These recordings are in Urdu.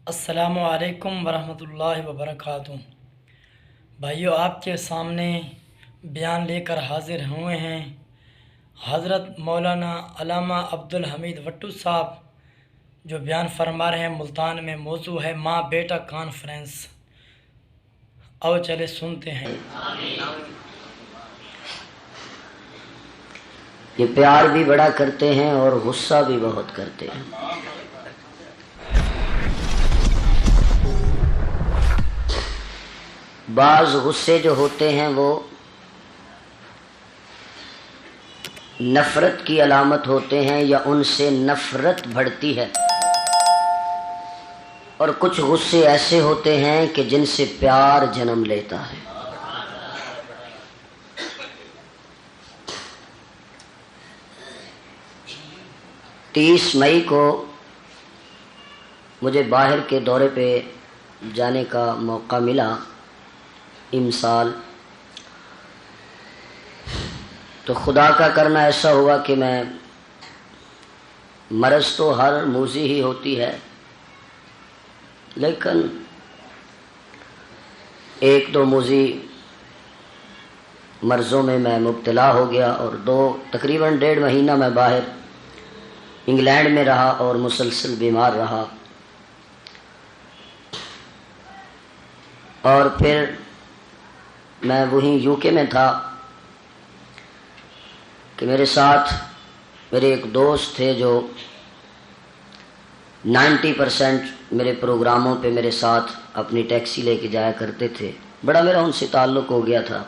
السلام علیکم ورحمۃ اللہ وبرکاتہ۔ بھائیو، آپ کے سامنے بیان لے کر حاضر ہوئے ہیں حضرت مولانا علامہ عبدالحمید وٹو صاحب، جو بیان فرما رہے ہیں ملتان میں۔ موضوع ہے ماں بیٹا کانفرنس۔ آؤ چلے سنتے ہیں۔ یہ پیار بھی بڑا کرتے ہیں اور غصہ بھی بہت کرتے ہیں۔ بعض غصے جو ہوتے ہیں وہ نفرت کی علامت ہوتے ہیں یا ان سے نفرت بڑھتی ہے، اور کچھ غصے ایسے ہوتے ہیں کہ جن سے پیار جنم لیتا ہے۔ تیس مئی کو مجھے باہر کے دورے پہ جانے کا موقع ملا امسال، تو خدا کا کرنا ایسا ہوا کہ میں مرض تو ہر موذی ہی ہوتی ہے، لیکن ایک دو موذی مرضوں میں میں مبتلا ہو گیا، اور تقریباً 1.5 مہینہ میں باہر انگلینڈ میں رہا اور مسلسل بیمار رہا، اور پھر میں وہیں یو کے میں تھا کہ میرے ساتھ میرے ایک دوست تھے جو 90% میرے پروگراموں پہ میرے ساتھ اپنی ٹیکسی لے کے جایا کرتے تھے۔ بڑا میرا ان سے تعلق ہو گیا تھا،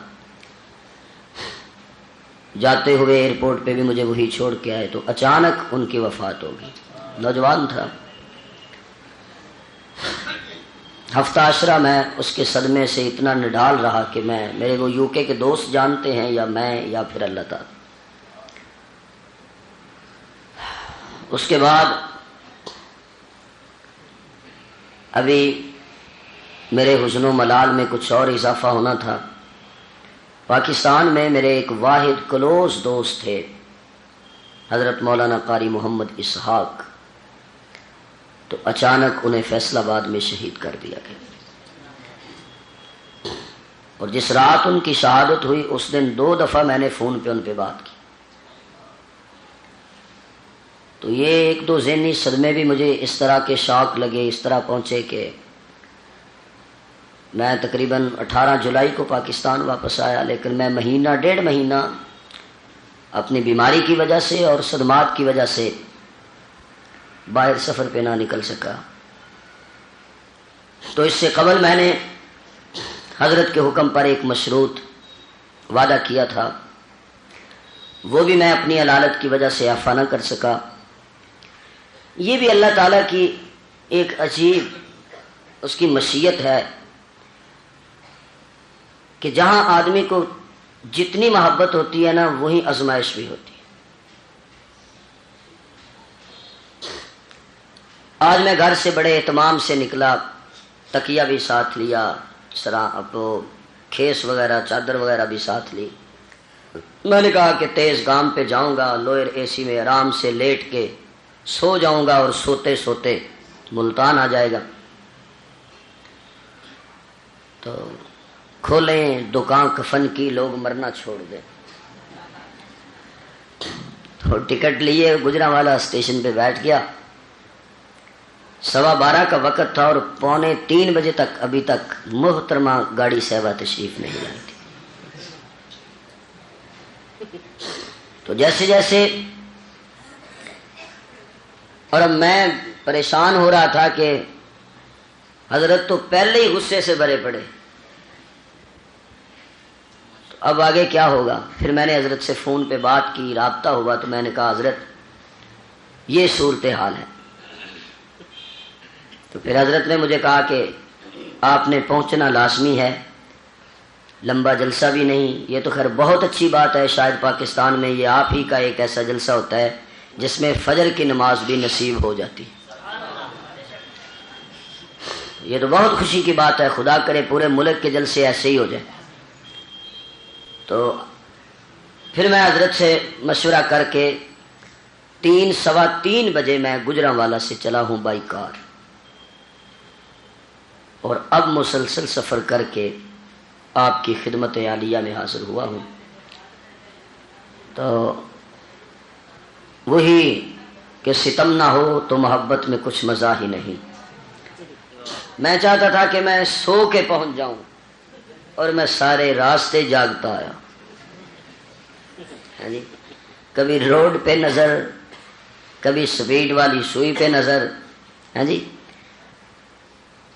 جاتے ہوئے ایئرپورٹ پہ بھی مجھے وہی چھوڑ کے آئے، تو اچانک ان کی وفات ہو گئی۔ نوجوان تھا، ہفتہ عشرہ میں اس کے صدمے سے اتنا نڈال رہا کہ میرے وہ یو کے دوست جانتے ہیں یا میں یا پھر اللہ تعالی۔ اس کے بعد ابھی میرے حزن و ملال میں کچھ اور اضافہ ہونا تھا۔ پاکستان میں میرے ایک واحد کلوز دوست تھے، حضرت مولانا قاری محمد اسحاق، تو اچانک انہیں فیصل آباد میں شہید کر دیا گیا، اور جس رات ان کی شہادت ہوئی اس دن 2 دفعہ میں نے فون پہ ان پہ بات کی۔ تو یہ ایک دو ذہنی صدمے بھی مجھے اس طرح کے شاک لگے، اس طرح پہنچے کہ میں تقریباً 18 جولائی کو پاکستان واپس آیا، لیکن میں 1.5 مہینہ اپنی بیماری کی وجہ سے اور صدمات کی وجہ سے باہر سفر پہ نہ نکل سکا۔ تو اس سے قبل میں نے حضرت کے حکم پر ایک مشروط وعدہ کیا تھا، وہ بھی میں اپنی علالت کی وجہ سے اعفا نہ کر سکا۔ یہ بھی اللہ تعالیٰ کی ایک عجیب اس کی مشیت ہے کہ جہاں آدمی کو جتنی محبت ہوتی ہے نا، وہیں آزمائش بھی ہوتی ہے۔ آج میں گھر سے بڑے اہتمام سے نکلا، تکیہ بھی ساتھ لیا، کھیس وغیرہ چادر وغیرہ بھی ساتھ لی۔ میں نے کہا کہ تیز گام پہ جاؤں گا، لوئر اے سی میں آرام سے لیٹ کے سو جاؤں گا، اور سوتے سوتے ملتان آ جائے گا۔ تو کھولیں دکان کفن کی، لوگ مرنا چھوڑ دیں۔ تو ٹکٹ لیے، گجرانوالہ اسٹیشن پہ بیٹھ گیا۔ 12:15 کا وقت تھا، اور 2:45 بجے تک ابھی تک محترمہ گاڑی صاحبہ تشریف نہیں لائی تھی۔ تو جیسے جیسے، اور اب میں پریشان ہو رہا تھا کہ حضرت تو پہلے ہی غصے سے بھرے پڑے، تو اب آگے کیا ہوگا؟ پھر میں نے حضرت سے فون پہ بات کی، رابطہ ہوا، تو میں نے کہا حضرت یہ صورتحال ہے۔ تو پھر حضرت نے مجھے کہا کہ آپ نے پہنچنا لازمی ہے، لمبا جلسہ بھی نہیں۔ یہ تو خیر بہت اچھی بات ہے، شاید پاکستان میں یہ آپ ہی کا ایک ایسا جلسہ ہوتا ہے جس میں فجر کی نماز بھی نصیب ہو جاتی۔ یہ تو بہت خوشی کی بات ہے، خدا کرے پورے ملک کے جلسے ایسے ہی ہو جائیں۔ تو پھر میں حضرت سے مشورہ کر کے 3 سوا 3 بجے میں گجرانوالہ سے چلا ہوں بائی کار، اور اب مسلسل سفر کر کے آپ کی خدمت عالیہ میں حاضر ہوا ہوں. تو وہی کہ ستم نہ ہو تو محبت میں کچھ مزہ ہی نہیں. میں چاہتا تھا کہ میں سو کے پہنچ جاؤں اور میں سارے راستے جاگتا آیا. ہاں جی، کبھی روڈ پہ نظر، کبھی سپیڈ والی سوئی پہ نظر. ہاں جی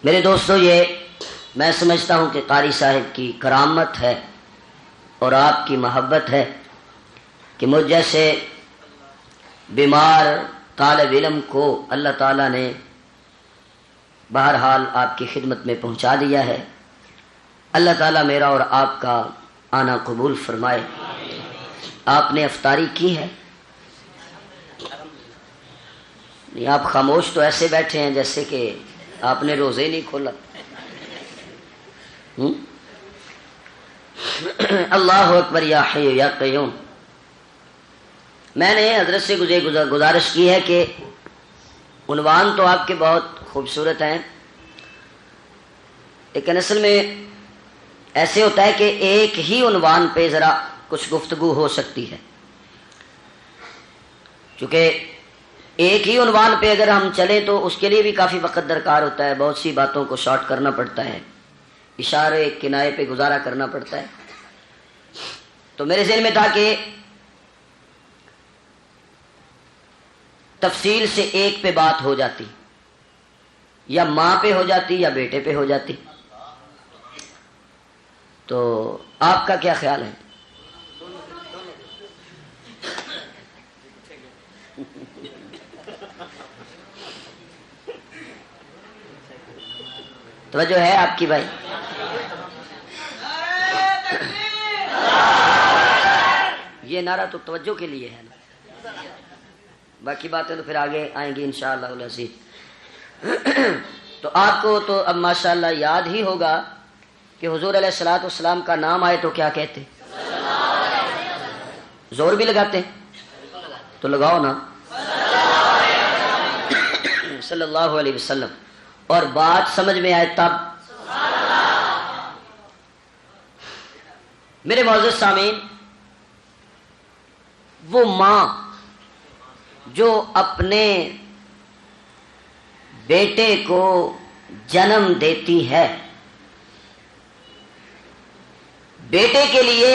میرے دوستو، یہ میں سمجھتا ہوں کہ قاری صاحب کی کرامت ہے اور آپ کی محبت ہے کہ مجھ جیسے بیمار طالب علم کو اللہ تعالیٰ نے بہرحال آپ کی خدمت میں پہنچا دیا ہے. اللہ تعالیٰ میرا اور آپ کا آنا قبول فرمائے. آپ نے افطاری کی ہے؟ نہیں، آپ خاموش تو ایسے بیٹھے ہیں جیسے کہ آپ نے روزے نہیں کھولا. اللہ اکبر یا حی یا قیوم. میں نے حضرت سے گزارش کی ہے کہ عنوان تو آپ کے بہت خوبصورت ہیں، لیکن اصل میں ایسے ہوتا ہے کہ ایک ہی عنوان پہ ذرا کچھ گفتگو ہو سکتی ہے. چونکہ ایک ہی عنوان پہ اگر ہم چلیں تو اس کے لیے بھی کافی وقت درکار ہوتا ہے، بہت سی باتوں کو شارٹ کرنا پڑتا ہے، اشارے کنائے پہ گزارا کرنا پڑتا ہے. تو میرے ذہن میں تھا کہ تفصیل سے ایک پہ بات ہو جاتی، یا ماں پہ ہو جاتی یا بیٹے پہ ہو جاتی. تو آپ کا کیا خیال ہے؟ توجہ ہے آپ کی بھائی؟ یہ نعرہ تو توجہ کے لیے ہے نا، باقی باتیں تو پھر آگے آئیں گی انشاءاللہ العزیز. تو آپ کو تو اب ماشاءاللہ یاد ہی ہوگا کہ حضور علیہ الصلوۃ والسلام کا نام آئے تو کیا کہتے؟ زور بھی لگاتے تو لگاؤ نا، صلی اللہ علیہ وسلم. اور بات سمجھ میں آئے تب. میرے معزز سامعین، وہ ماں جو اپنے بیٹے کو جنم دیتی ہے، بیٹے کے لیے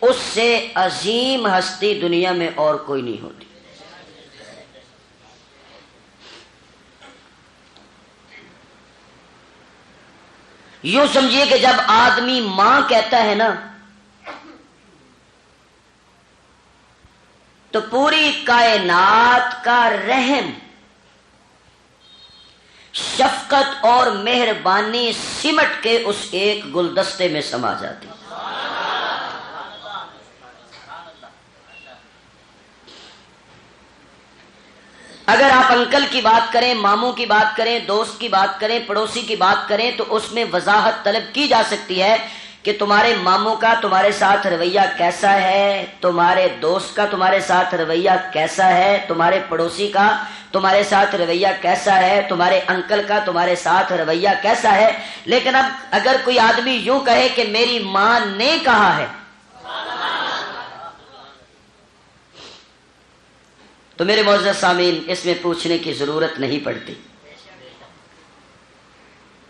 اس سے عظیم ہستی دنیا میں اور کوئی نہیں ہوتی. یوں سمجھیے کہ جب آدمی ماں کہتا ہے نا تو پوری کائنات کا رحم، شفقت اور مہربانی سمٹ کے اس ایک گلدستے میں سما جاتی. اگر آپ انکل کی بات کریں، ماموں کی بات کریں، دوست کی بات کریں، پڑوسی کی بات کریں تو اس میں وضاحت طلب کی جا سکتی ہے کہ تمہارے ماموں کا تمہارے ساتھ رویہ کیسا ہے، تمہارے دوست کا تمہارے ساتھ رویہ کیسا ہے، تمہارے پڑوسی کا تمہارے ساتھ رویہ کیسا ہے، تمہارے انکل کا تمہارے ساتھ رویہ کیسا ہے. لیکن اب اگر کوئی آدمی یوں کہے کہ میری ماں نے کہا ہے، تو میرے معزز سامعین اس میں پوچھنے کی ضرورت نہیں پڑتی.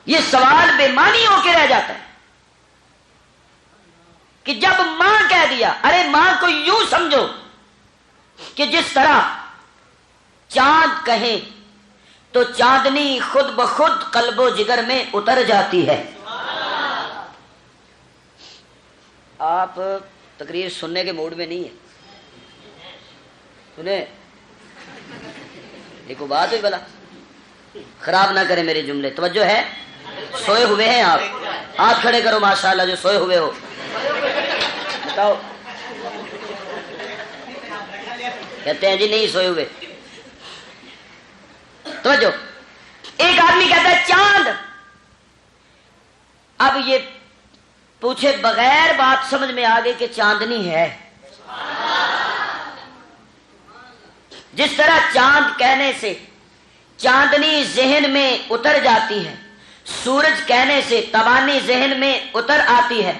یہ سوال بے معنی ہو کے رہ جاتا ہے کہ جب ماں کہہ دیا، ارے ماں کو یوں سمجھو کہ جس طرح چاند کہیں تو چاندنی خود بخود قلب و جگر میں اتر جاتی ہے. آپ تقریر سننے کے موڈ میں نہیں ہیں، سنیں ایک بات ہے، بلا خراب نہ کرے میرے جملے. توجہ ہے؟ سوئے ہوئے ہیں آپ؟ ہاتھ کھڑے کرو ماشاءاللہ جو سوئے ہوئے ہو. بتاؤ. کہتے ہیں جی نہیں سوئے ہوئے. توجہ، ایک آدمی کہتا ہے چاند. اب یہ پوچھے بغیر بات سمجھ میں آ گئی کہ چاندنی ہے. جس طرح چاند کہنے سے چاندنی ذہن میں اتر جاتی ہے، سورج کہنے سے توانی ذہن میں اتر آتی ہے،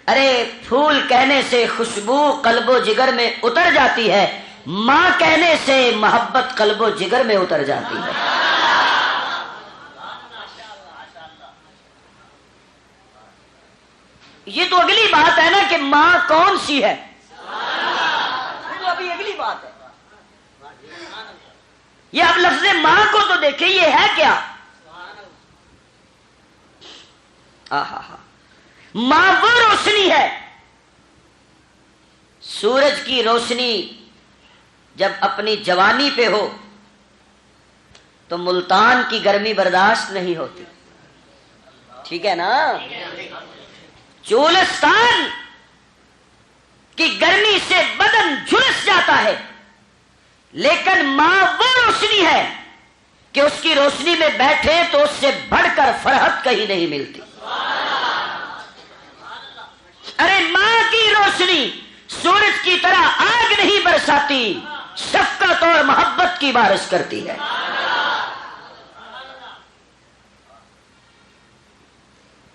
ارے پھول کہنے سے خوشبو قلب و جگر میں اتر جاتی ہے، ماں کہنے سے محبت قلب و جگر میں اتر جاتی ہے۔ یہ تو اگلی بات ہے نا کہ ماں کون سی ہے، یہ تو ابھی اگلی بات ہے۔ یہ اب لفظ ماں کو تو دیکھیں، یہ ہے کیا؟ ماں وہ روشنی ہے، سورج کی روشنی جب اپنی جوانی پہ ہو تو ملتان کی گرمی برداشت نہیں ہوتی، ٹھیک ہے نا؟ چولستان کی گرمی سے بدن جھلس جاتا ہے، لیکن ماں وہ روشنی ہے کہ اس کی روشنی میں بیٹھے تو اس سے بڑھ کر فرحت کہیں نہیں ملتی۔ ارے ماں کی روشنی سورج کی طرح آگ نہیں برساتی، شفقت اور محبت کی بارش کرتی ہے۔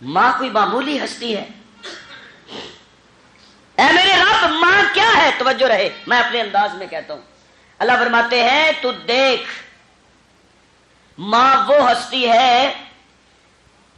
ماں کوئی معمولی ہستی ہے؟ اے میرے رب، ماں کیا ہے؟ توجہ رہے، میں اپنے انداز میں کہتا ہوں۔ اللہ فرماتے ہیں تو دیکھ، ماں وہ ہستی ہے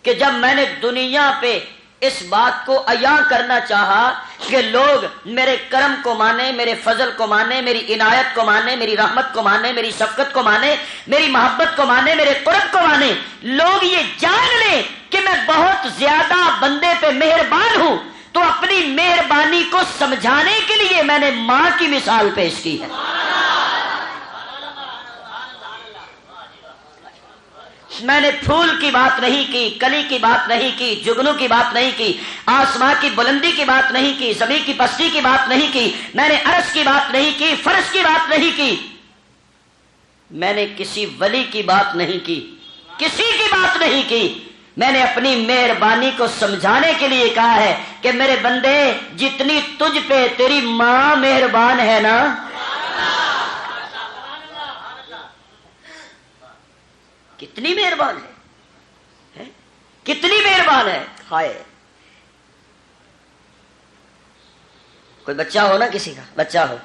کہ جب میں نے دنیا پہ اس بات کو عیاں کرنا چاہا کہ لوگ میرے کرم کو مانے، میرے فضل کو مانے، میری عنایت کو مانے، میری رحمت کو مانے، میری شفقت کو مانے، میری محبت کو مانے، میرے قرب کو مانے، لوگ یہ جان لیں کہ میں بہت زیادہ بندے پہ مہربان ہوں، تو اپنی مہربانی کو سمجھانے کے لیے میں نے ماں کی مثال پیش کی ہے۔ میں نے پھول کی بات نہیں کی، کلی کی بات نہیں کی، جگنو کی بات نہیں کی، آسمان کی بلندی کی بات نہیں کی، زمین کی پستی کی بات نہیں کی، میں نے عرش کی بات نہیں کی، فرش کی بات نہیں کی، میں نے کسی ولی کی بات نہیں کی، کسی کی بات نہیں کی، میں نے اپنی مہربانی کو سمجھانے کے لیے کہا ہے کہ میرے بندے جتنی تجھ پہ تیری ماں مہربان ہے نا، کتنی مہربان ہے، کتنی مہربان ہے۔ ہائے، کوئی بچہ ہو نا، کسی کا بچہ ہو،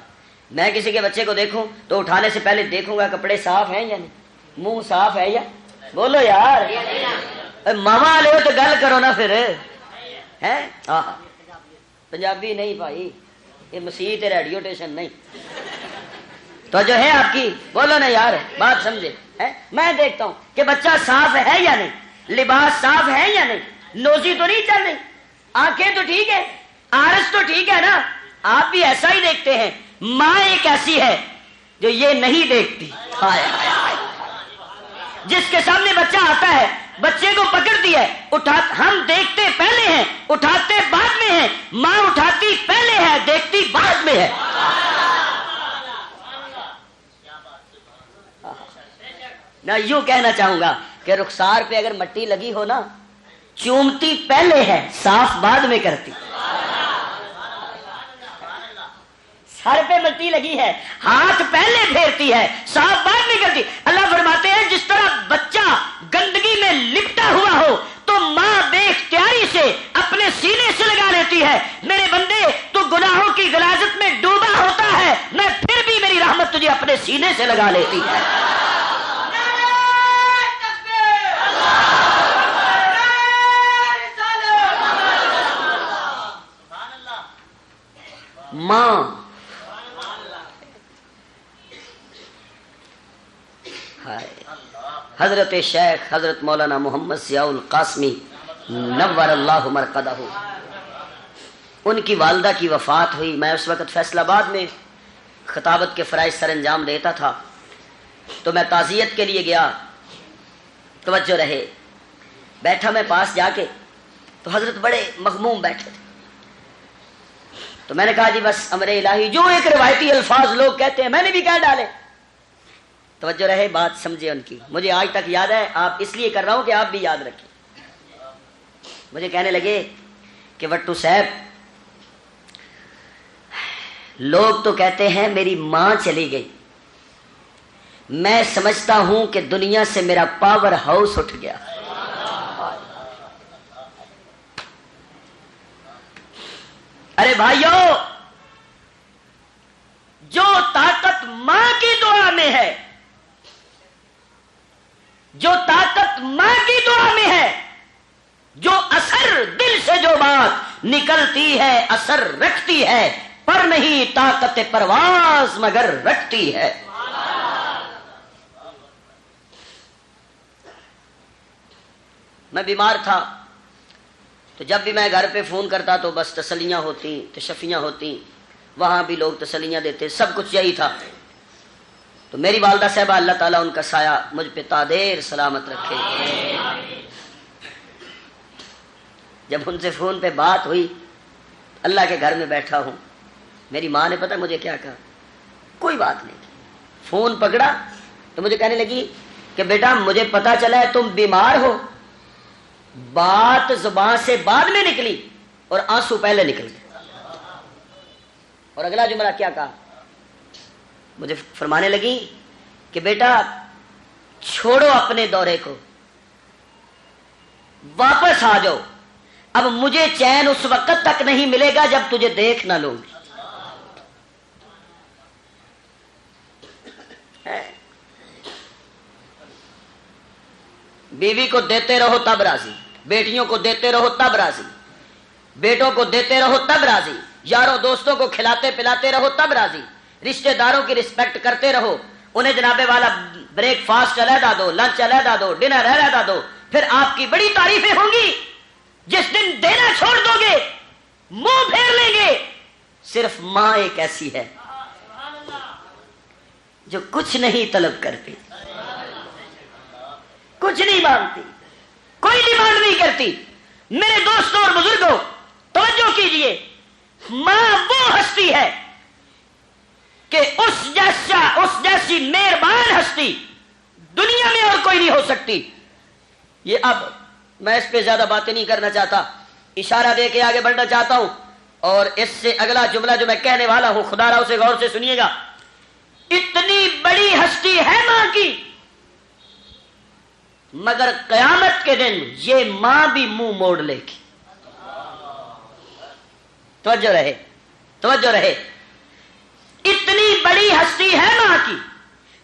میں کسی کے بچے کو دیکھوں تو اٹھانے سے پہلے دیکھوں گا کپڑے صاف ہیں یا نہیں، منہ صاف ہے یا، بولو یار، ماما لو تو گل کرو نا پھر، ہے پنجابی نہیں بھائی، یہ مسیح ریڈیو اسٹیشن نہیں، تو جو ہے آپ کی بولو نا یار، بات سمجھے۔ میں دیکھتا ہوں کہ بچہ صاف ہے یا نہیں، لباس صاف ہے یا نہیں، نوزی تو نہیں چل رہی، آنکھیں تو ٹھیک ہے، آرس تو ٹھیک ہے نا، آپ بھی ایسا ہی دیکھتے ہیں۔ ماں ایک ایسی ہے جو یہ نہیں دیکھتی، جس کے سامنے بچہ آتا ہے، بچے کو پکڑتی ہے، ہم دیکھتے پہلے ہیں، اٹھاتے بعد میں ہیں، ماں اٹھاتی پہلے ہے، دیکھتی بعد میں ہے۔ میں یوں کہنا چاہوں گا کہ رخسار پہ اگر مٹی لگی ہو نا، چومتی پہلے ہے، صاف بعد میں کرتی۔ سر پہ مٹی لگی ہے، ہاتھ پہلے پھیرتی ہے، صاف بعد میں کرتی۔ اللہ فرماتے ہیں جس طرح بچہ گندگی میں لپٹا ہوا ہو تو ماں بے اختیاری سے اپنے سینے سے لگا لیتی ہے، میرے بندے تو گناہوں کی غلاظت میں ڈوبا ہوتا ہے، میں پھر بھی میری رحمت تجھے اپنے سینے سے لگا لیتی ہے۔ ماں حضرت شیخ حضرت مولانا محمد ضیاء القاسمی نور اللہ مرقدہ، ان کی والدہ کی وفات ہوئی۔ میں اس وقت فیصل آباد میں خطابت کے فرائض سر انجام دیتا تھا، تو میں تعزیت کے لیے گیا، توجہ رہے، بیٹھا میں پاس جا کے، تو حضرت بڑے مغموم بیٹھے تھے، تو میں نے کہا جی بس امر الہی، جو ایک روایتی الفاظ لوگ کہتے ہیں میں نے بھی کہہ ڈالے۔ توجہ رہے، بات سمجھے ان کی، مجھے آج تک یاد ہے، آپ اس لیے کر رہا ہوں کہ آپ بھی یاد رکھیں۔ مجھے کہنے لگے کہ وٹو صاحب، لوگ تو کہتے ہیں میری ماں چلی گئی، میں سمجھتا ہوں کہ دنیا سے میرا پاور ہاؤس اٹھ گیا۔ ارے بھائیو، جو طاقت ماں کی دعا میں ہے، جو طاقت ماں کی دعا میں ہے، جو اثر دل سے جو بات نکلتی ہے اثر رکھتی ہے، پر نہیں طاقت پرواز مگر رکھتی ہے۔ میں بیمار تھا تو جب بھی میں گھر پہ فون کرتا تو بس تسلیاں ہوتی، تشفیاں ہوتی، وہاں بھی لوگ تسلیاں دیتے، سب کچھ یہی تھا۔ تو میری والدہ صاحبہ اللہ تعالیٰ ان کا سایہ مجھ پہ تا دیر سلامت رکھے۔ جب ان سے فون پہ بات ہوئی، اللہ کے گھر میں بیٹھا ہوں، میری ماں نے پتہ مجھے کیا کہا؟ کوئی بات نہیں، فون پکڑا تو مجھے کہنے لگی کہ بیٹا مجھے پتا چلا ہے تم بیمار ہو۔ بات زبان سے بعد میں نکلی اور آنسو پہلے نکل گئے۔ اور اگلا جملہ کیا کہا؟ مجھے فرمانے لگی کہ بیٹا چھوڑو اپنے دورے کو، واپس آ جاؤ، اب مجھے چین اس وقت تک نہیں ملے گا جب تجھے دیکھ نہ لوں گی۔ بیوی کو دیتے رہو تب راضی، بیٹیوں کو دیتے رہو تب راضی، بیٹوں کو دیتے رہو تب راضی، یاروں دوستوں کو کھلاتے پلاتے رہو تب راضی، رشتہ داروں کی رسپیکٹ کرتے رہو، انہیں جناب والا بریک فاسٹ علیحدہ دو، لنچ علیحدہ دو، ڈنر علیحدہ دو، پھر آپ کی بڑی تعریفیں ہوں گی۔ جس دن دینا چھوڑ دو گے، منہ پھیر لیں گے۔ صرف ماں ایک ایسی ہے جو کچھ نہیں طلب کرتی، کچھ نہیں مانگتی، کوئی ڈیمانڈ نہیں کرتی۔ میرے دوستوں اور بزرگوں توجہ کیجئے، ماں وہ ہستی ہے کہ اس جیسی مہربان ہستی دنیا میں اور کوئی نہیں ہو سکتی۔ یہ اب میں اس پہ زیادہ باتیں نہیں کرنا چاہتا، اشارہ دے کے آگے بڑھنا چاہتا ہوں، اور اس سے اگلا جملہ جو میں کہنے والا ہوں خدا را اسے غور سے سنیے گا۔ اتنی بڑی ہستی ہے ماں کی، مگر قیامت کے دن یہ ماں بھی منہ موڑ لے گی۔ توجہ رہے، توجہ رہے۔ اتنی بڑی ہستی ہے ماں کی،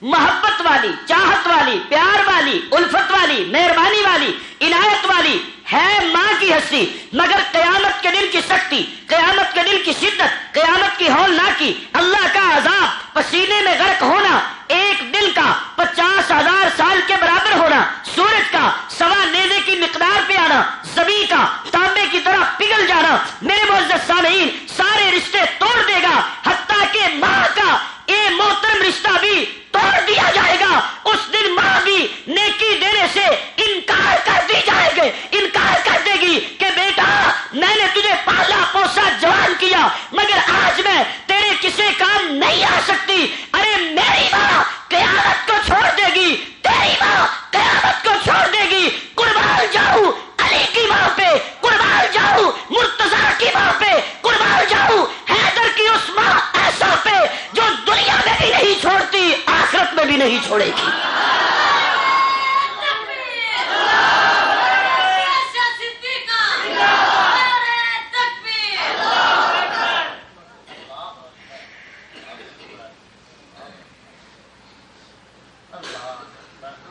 محبت والی، چاہت والی، پیار والی، الفت والی، مہربانی والی، عنایت والی ہے ماں کی ہستی، مگر قیامت کے دن کی سختی، قیامت کے دن کی شدت، قیامت کی ہولناکی، اللہ کا عذاب، پسینے میں غرق ہونا، ایک دن کا 50,000 سال کے برابر ہونا، سورج کا سوا نیزے کی مقدار پہ آنا، زمین کا تانبے کی طرح پگھل جانا، میرے معزز سامعین سارے رشتے توڑ دے گا، حتیٰ کہ ماں کا یہ محترم رشتہ بھی توڑ دیا جائے گا۔ اس دن ماں بھی نیکی دینے سے انکار کر دی جائے گی، انکار کر دے گی کہ بیٹا میں نے تجھے پالا پوسا جوان کیا، مگر آج میں تیرے کسی کام نہیں آ سکتی۔ ارے میری ماں قیامت کو چھوڑ دے گی، تیری ماں قیامت کو چھوڑ دے گی۔ قربان جاؤں علی کی ماں پہ، قربان جاؤں مرتضیٰ کی ماں پہ، قربان جاؤں حیدر کی اس ماں ایسا پہ جو دنیا میں بھی نہیں چھوڑتی، آخرت میں بھی نہیں چھوڑے گی۔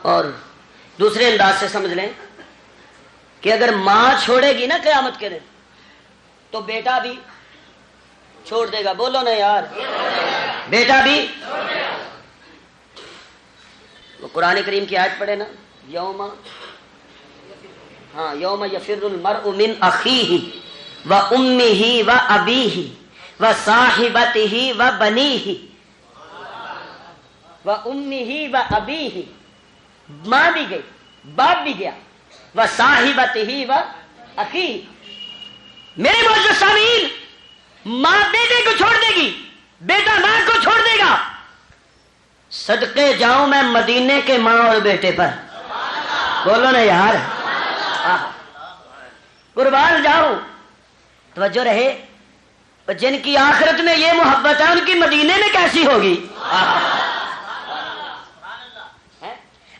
اور دوسرے انداز سے سمجھ لیں کہ اگر ماں چھوڑے گی نا قیامت کے دن تو بیٹا بھی چھوڑ دے گا۔ بولو نا یار، بیٹا بھی۔ وہ قرآن کریم کی آیت پڑھے نا، یوم یفر المرء من اخیہ و امہ و ابیہ و صاحبتہ و بنیہ و امہ و ابیہ، ماں بھی گئی، باپ بھی گیا، وہ صاحبتہ و اخی۔ میرے معزز سامعین، ماں بیٹے کو چھوڑ دے گی، بیٹا ماں کو چھوڑ دے گا۔ صدقے جاؤں میں مدینے کے ماں اور بیٹے پر، بولو نا یار، قربان جاؤں۔ توجہ رہے، جن کی آخرت میں یہ محبت ہے ان کی مدینے میں کیسی ہوگی؟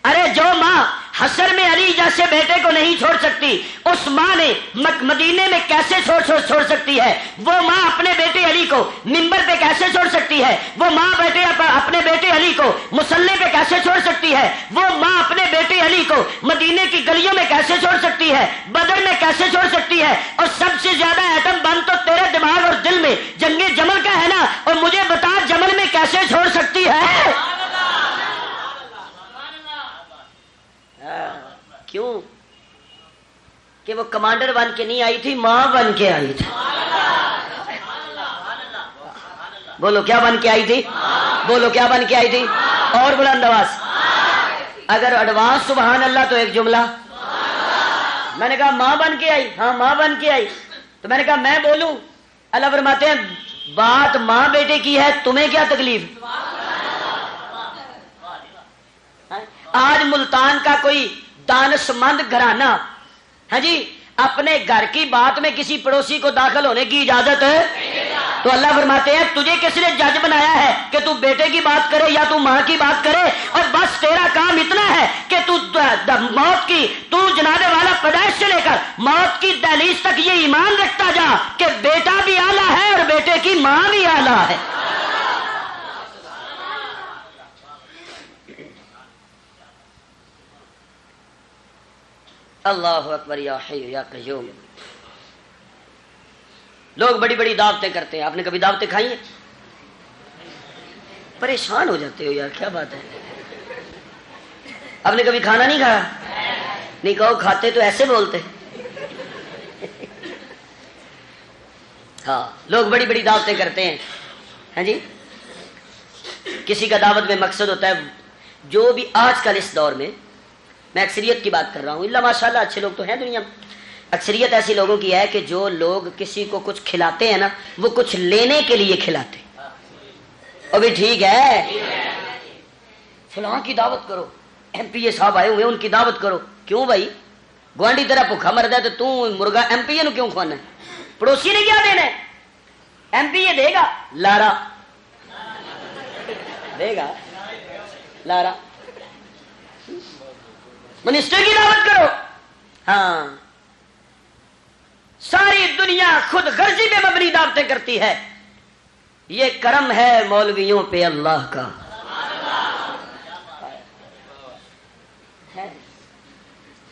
ارے جو ماں حشر میں علی جیسے بیٹے کو نہیں چھوڑ سکتی، اس ماں نے مدینے میں کیسے چھوڑ سکتی ہے؟ وہ ماں اپنے بیٹے علی کو منبر پہ کیسے چھوڑ سکتی ہے؟ وہ ماں اپنے بیٹے علی کو مصلی پہ کیسے چھوڑ سکتی ہے؟ وہ ماں اپنے بیٹے علی کو مدینے کی گلیوں میں کیسے چھوڑ سکتی ہے؟ بدر میں کیسے چھوڑ سکتی ہے؟ اور سب سے زیادہ ایٹم بم تو تیرے دماغ اور دل میں جنگ جمل کا ہے نا، اور مجھے بتا جمل میں کیسے چھوڑ سکتی ہے؟ کیوں کہ وہ کمانڈر بن کے نہیں آئی تھی، ماں بن کے آئی تھی۔ بولو کیا بن کے آئی تھی؟ بولو کیا بن کے آئی تھی؟ اور بلند آواز۔ اگر ایڈوانس سبحان اللہ تو ایک جملہ۔ میں نے کہا ماں بن کے آئی، ہاں ماں بن کے آئی، تو میں نے کہا میں بولوں؟ اللہ فرماتے ہیں بات ماں بیٹے کی ہے، تمہیں کیا تکلیف؟ آج ملتان کا کوئی دانشمند گھرانہ ہاں جی اپنے گھر کی بات میں کسی پڑوسی کو داخل ہونے کی اجازت ہے؟ تو اللہ فرماتے ہیں تجھے کس نے جج بنایا ہے کہ تو بیٹے کی بات کرے یا تو ماں کی بات کرے؟ اور بس تیرا کام اتنا ہے کہ تو موت کی جناب والا پیدائش سے لے کر موت کی دہلیز تک یہ ایمان رکھتا جا کہ بیٹا بھی اعلیٰ ہے اور بیٹے کی ماں بھی اعلیٰ ہے۔ اللہ اکبر یا حی یا قیوم۔ لوگ بڑی بڑی دعوتیں کرتے ہیں، آپ نے کبھی دعوتیں کھائی ہیں؟ پریشان ہو جاتے ہو یار، کیا بات ہے؟ آپ نے کبھی کھانا نہیں کھایا؟ نہیں کہو کھاتے تو ایسے بولتے۔ ہاں لوگ بڑی بڑی دعوتیں کرتے ہیں ہاں جی، کسی کا دعوت میں مقصد ہوتا ہے جو بھی آج کل اس دور میں، میں اکثریت کی بات کر رہا ہوں، اللہ ماشاءاللہ اچھے لوگ تو ہیں دنیا میں، اکثریت ایسی لوگوں کی ہے کہ جو لوگ کسی کو کچھ کھلاتے ہیں نا وہ کچھ لینے کے لیے کھلاتے ہیں۔ اور بھی ٹھیک ہے فلاں کی دعوت کرو، ایم پی اے صاحب آئے ہوئے ان کی دعوت کرو۔ کیوں بھائی؟ گوانڈی تیرا بھوکھا مر جائے تو مرغا ایم پی اے نو کیوں کھوانا ہے؟ پڑوسی نے کیا دینا ہے؟ ایم پی اے دے گا لارا، دے گا لارا، منسٹر کی دعوت کرو۔ ہاں ساری دنیا خود غرضی پہ مبنی دعوتیں کرتی ہے، یہ کرم ہے مولویوں پہ اللہ کا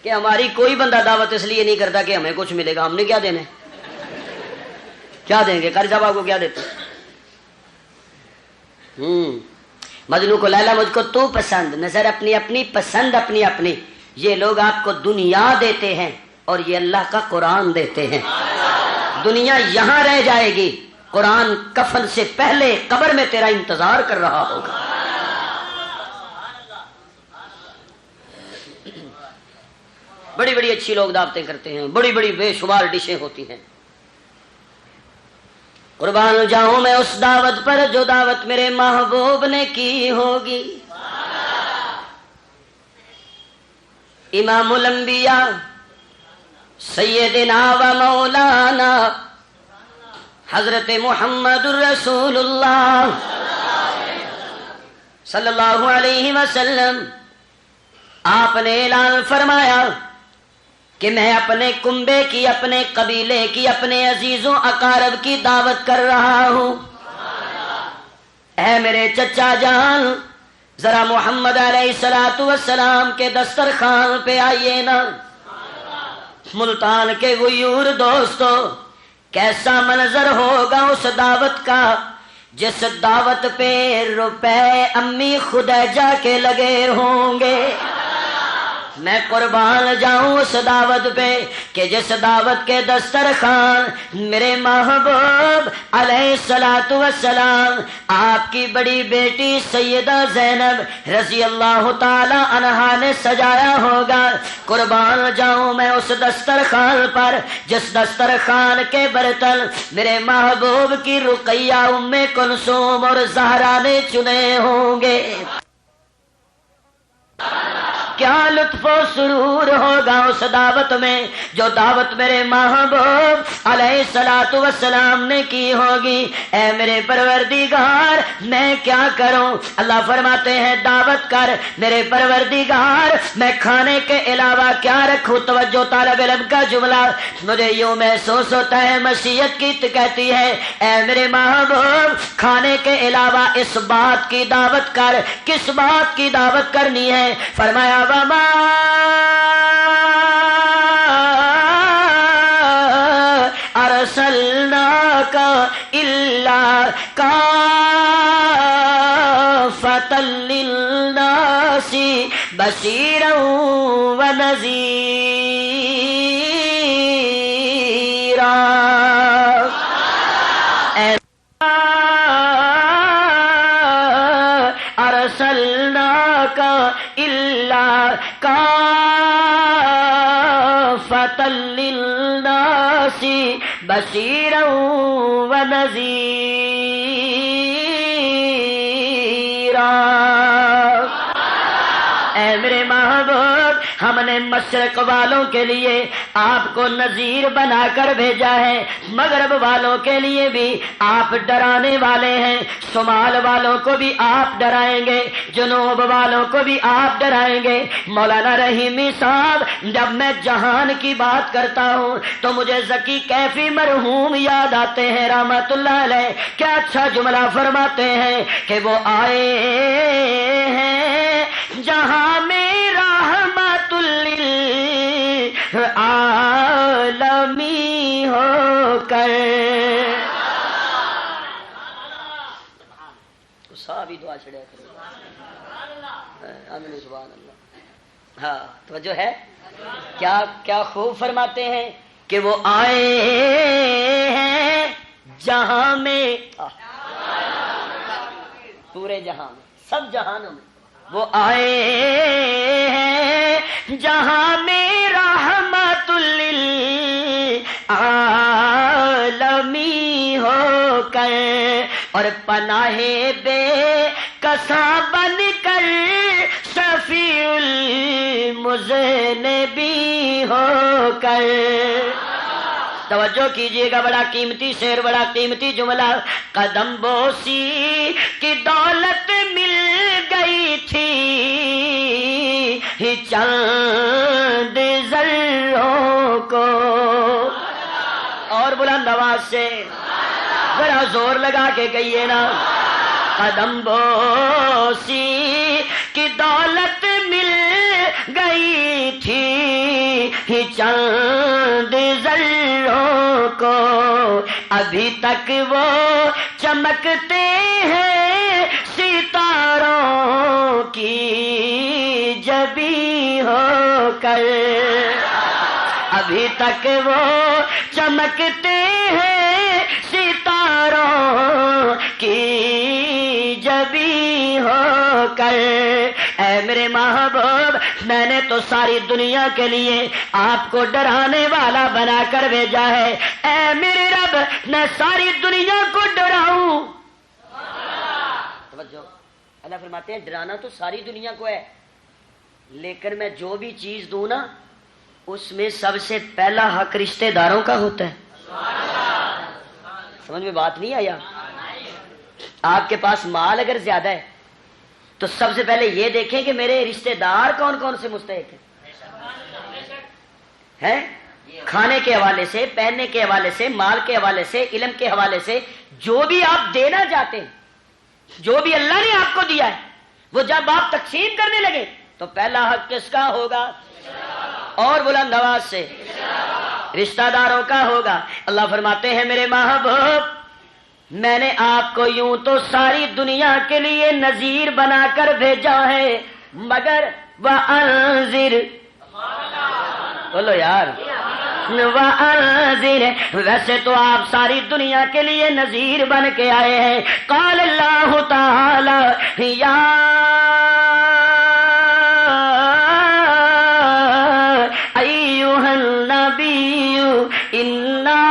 کہ ہماری کوئی بندہ دعوت اس لیے نہیں کرتا کہ ہمیں کچھ ملے گا، ہم نے کیا دینا ہے؟ کیا دیں گے؟ قاری صاحب آپ کو کیا دیتے؟ مجنوں کو لیلا مجھ کو تو پسند، نظر اپنی اپنی، پسند اپنی اپنی، یہ لوگ آپ کو دنیا دیتے ہیں اور یہ اللہ کا قرآن دیتے ہیں۔ دنیا یہاں رہ جائے گی، قرآن کفن سے پہلے قبر میں تیرا انتظار کر رہا ہوگا۔ بڑی بڑی اچھی لوگ دعوتیں کرتے ہیں، بڑی بڑی بے شمار ڈشیں ہوتی ہیں۔ قربان جاؤں میں اس دعوت پر جو دعوت میرے محبوب نے کی ہوگی۔ امام الانبیاء سیدنا و مولانا حضرت محمد الرسول اللہ صلی اللہ علیہ وسلم، آپ نے اعلان فرمایا کہ میں اپنے کنبے کی، اپنے قبیلے کی، اپنے عزیزوں اقارب کی دعوت کر رہا ہوں۔ اے میرے چچا جان ذرا محمد علیہ السلام کے دسترخوان پہ آئیے نا۔ ملتان کے غیور دوستو، کیسا منظر ہوگا اس دعوت کا جس دعوت پہ روپے امی خدیجہ کے لگے ہوں گے۔ میں قربان جاؤں اس دعوت پہ کہ جس دعوت کے دسترخوان میرے محبوب علیہ السلام آپ کی بڑی بیٹی سیدہ زینب رضی اللہ تعالی عنہا نے سجایا ہوگا۔ قربان جاؤں میں اس دسترخوان پر جس دسترخوان کے برتن میرے محبوب کی رقیہ ام کلثوم اور زہرا نے چنے ہوں گے۔ کیا لطف و سرور ہوگا اس دعوت میں جو دعوت میرے محبوب علیہ الصلوۃ والسلام نے کی ہوگی۔ اے میرے پروردگار میں کیا کروں؟ اللہ فرماتے ہیں دعوت کر میرے پروردگار، میں کھانے کے علاوہ کیا رکھوں؟ توجہ طالب علم کا جملہ، مجھے یوں محسوس ہوتا ہے مشیت کی کہتی ہے اے میرے محبوب کھانے کے علاوہ اس بات کی دعوت کر۔ کس بات کی دعوت کرنی ہے؟ فرمایا وما ارسلناک الا کافۃ للناس بشیرا ونذیرا۔ ارسلناک الا کافۃ للناس بشیرا ونذیرا۔ اے میرے محبوب ہم نے مشرق والوں کے لیے آپ کو نذیر بنا کر بھیجا ہے، مغرب والوں کے لیے بھی آپ ڈرانے والے ہیں، شمال والوں کو بھی آپ ڈرائیں گے، جنوب والوں کو بھی آپ ڈرائیں گے۔ مولانا رحیمی صاحب جب میں جہان کی بات کرتا ہوں تو مجھے ذکی کیفی مرحوم یاد آتے ہیں رحمت اللہ علیہ۔ کیا اچھا جملہ فرماتے ہیں کہ وہ آئے ہیں جہاں میں رحمت للعالمی ہو کر۔ صحابی دعا چھڑیا کرو، آمین سبحان اللہ۔ ہاں توجہ ہے، کیا خوب فرماتے ہیں کہ وہ آئے ہیں جہاں میں، پورے جہاں میں، سب جہانوں میں وہ آئے ہیں جہاں میں رحمت للعالمی ہو کر، اور پناہ بے کساں بن کر شفیع المذنبین ہو کر۔ توجہ کیجئے گا، بڑا قیمتی شعر، بڑا قیمتی جملہ۔ قدم بوسی کی دولت مل گئی تھی چند ذروں کو، اور بلند آواز سے بڑا زور لگا کے کہیے نا، قدم بوسی کی دولت مل گئی تھی چند ذروں کو، ابھی تک وہ چمکتے ہیں ستاروں کی جبی ہو کر، ابھی تک وہ چمکتے ہیں ستاروں کی جبی ہو کر۔ اے میرے محبوب میں نے تو ساری دنیا کے لیے آپ کو ڈرانے والا بنا کر بھیجا ہے، اے میرے رب میں ساری دنیا کو ڈراؤں۔ اللہ فرماتے ہیں ڈرانا تو ساری دنیا کو ہے، لیکن میں جو بھی چیز دوں نا اس میں سب سے پہلا حق رشتہ داروں کا ہوتا ہے۔ سمجھ میں بات نہیں آیا؟ آپ کے پاس مال اگر زیادہ ہے تو سب سے پہلے یہ دیکھیں کہ میرے رشتہ دار کون کون سے مستحق ہیں، کھانے کے حوالے سے، پہننے کے حوالے سے، مال کے حوالے سے، علم کے حوالے سے، جو بھی آپ دینا چاہتے ہیں، جو بھی اللہ نے آپ کو دیا ہے، وہ جب آپ تقسیم کرنے لگے تو پہلا حق کس کا ہوگا؟ اور بلند آواز سے رشتہ داروں کا ہوگا۔ اللہ فرماتے ہیں میرے محبوب میں نے آپ کو یوں تو ساری دنیا کے لیے نذیر بنا کر بھیجا ہے، مگر وَأَنذِرْ، بولو یار، وَأَنذِرْ، ویسے تو آپ ساری دنیا کے لیے نذیر بن کے آئے ہیں۔ قال اللہ تعالی یا ایھا النبی انا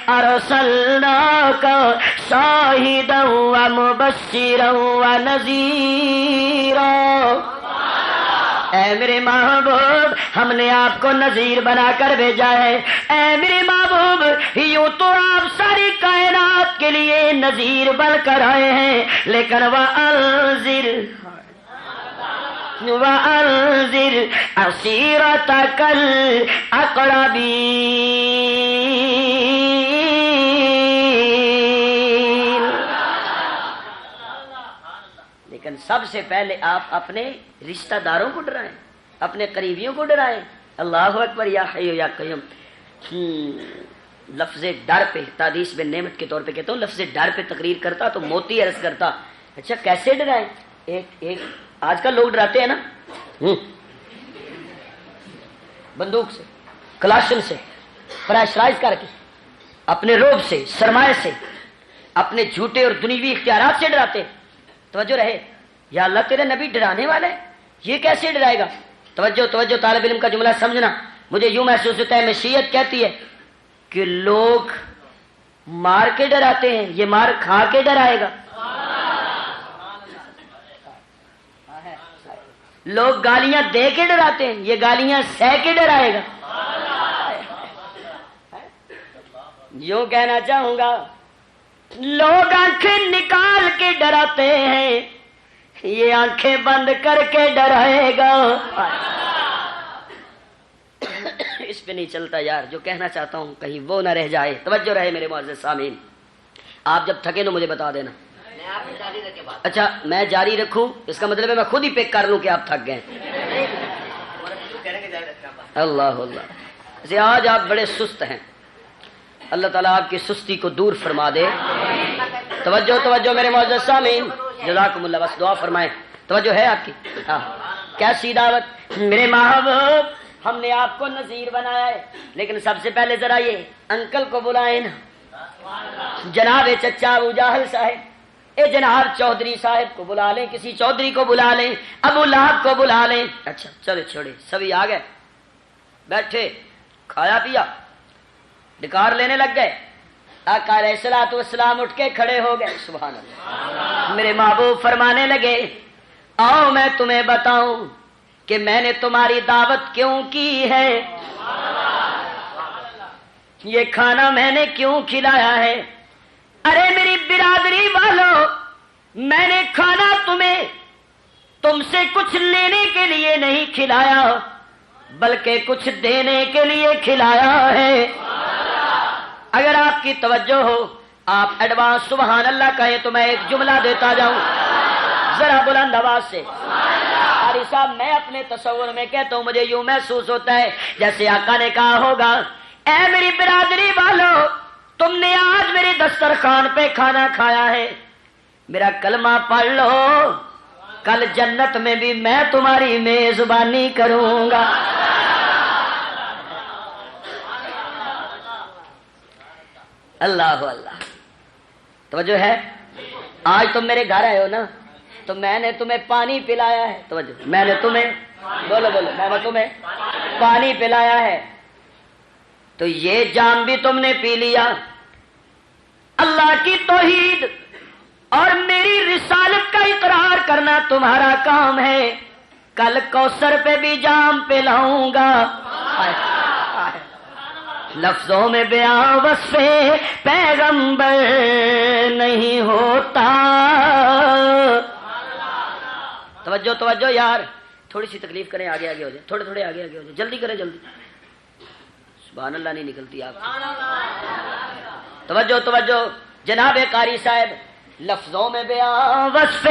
ارسلناک شاہدا ومبشرا بشیرا ونذیرا، اے میرے محبوب ہم نے آپ کو نذیر بنا کر بھیجا ہے۔ اے میرے محبوب یوں تو آپ ساری کائنات کے لیے نذیر بن کر آئے ہیں، لیکن وَأَنذِرْ عَشِيرَتَكَ الْأَقْرَبِينَ، لیکن سب سے پہلے آپ اپنے رشتہ داروں کو ڈرائیں، اپنے قریبیوں کو ڈرائیں۔ اللہ اکبر، یا حی یا قیوم۔ لفظ ڈر پہ تحدیث بن نعمت کے طور پہ کہتا ہوں، لفظ ڈر پہ تقریر کرتا تو موتی عرض کرتا اچھا کیسے ڈرائیں؟ ایک آج کل لوگ ڈراتے ہیں نا بندوق سے، کلاشن سے، پریشرائز کر کے، اپنے روب سے، سرمایہ سے، اپنے جھوٹے اور دنیوی اختیارات سے ڈراتے ہیں۔ توجہ رہے، یا اللہ تیرے نبی ڈرانے والا ہے، یہ کیسے ڈرائے گا؟ توجہ توجہ، طالب علم کا جملہ سمجھنا۔ مجھے یوں محسوس ہوتا ہے مشیت کہتی ہے کہ لوگ مار کے ڈراتے ہیں، یہ مار کھا کے ڈرائے گا۔ لوگ گالیاں دے کے ڈراتے ہیں، یہ گالیاں سہ کے ڈرائے گا۔ یوں کہنا چاہوں گا، لوگ آنکھیں نکال کے ڈراتے ہیں، یہ آنکھیں بند کر کے ڈرائے گا۔ اس پہ نہیں چلتا یار، جو کہنا چاہتا ہوں کہیں وہ نہ رہ جائے۔ توجہ رہے میرے معزز سامعین، آپ جب تھکے تو مجھے بتا دینا۔ اچھا میں جاری رکھوں، اس کا مطلب ہے میں خود ہی پک کر لوں کہ آپ تھک گئے۔ اللہ اللہ، آج آپ بڑے سست ہیں، اللہ تعالیٰ آپ کی سستی کو دور فرما دے۔ توجہ توجہ میرے معزز سامعین، جزاکم اللہ، بس دعا فرمائیں۔ توجہ ہے آپ کی؟ ہاں، کیسی دعوت؟ میرے محبوب ہم نے آپ کو نذیر بنایا ہے، لیکن سب سے پہلے ذرا یہ انکل کو بلائیں نا، جناب چچا ابو جاہل صاحب، اے جناب چودھری صاحب کو بلا لیں، کسی چودھری کو بلا لیں، ابو لہب کو بلا لیں۔ اچھا چلے چھوڑے، سبھی آ گئے، بیٹھے، کھایا پیا، ڈکار لینے لگ گئے۔ آقا علیہ الصلوۃ والسلام اٹھ کے کھڑے ہو گئے، سبحان اللہ۔ میرے محبوب فرمانے لگے، آؤ میں تمہیں بتاؤں کہ میں نے تمہاری دعوت کیوں کی ہے، یہ کھانا میں نے کیوں کھلایا ہے۔ ارے میری برادری والوں، میں نے کھانا تم سے کچھ لینے کے لیے نہیں کھلایا، بلکہ کچھ دینے کے لیے کھلایا ہے۔ اگر آپ کی توجہ ہو، آپ ایڈوانس سبحان اللہ کہیں تو میں ایک جملہ دیتا جاؤں ذرا بلند آواز سے۔ قاری صاحب میں اپنے تصور میں کہتا ہوں، مجھے یوں محسوس ہوتا ہے جیسے آقا نے کہا ہوگا، اے میری برادری والو، تم نے آج میرے دسترخوان پہ کھانا کھایا ہے، میرا کلمہ پڑھ لو، کل جنت میں بھی میں تمہاری میزبانی کروں گا۔ اللہ اللہ، توجہ ہے۔ آج تم میرے گھر آئے ہو نا، تو میں نے تمہیں پانی پلایا ہے۔ توجہ، میں نے تمہیں، بولو بولو، میں نے تمہیں پانی پلایا ہے، تو یہ جام بھی تم نے پی لیا۔ اللہ کی توحید اور میری رسالت کا اقرار کرنا تمہارا کام ہے، کل کوثر پہ بھی جام پلاؤں گا۔ لفظوں میں بیان وصف پیغمبر نہیں ہوتا۔ توجہ توجہ یار، تھوڑی سی تکلیف کریں، آگے آگے ہو جائے، تھوڑے تھوڑے آگے آگے ہو جائے، جلدی کریں جلدی، سبحان اللہ نہیں نکلتی آپ۔ توجہ توجہ جناب قاری صاحب، لفظوں میں بیان وصف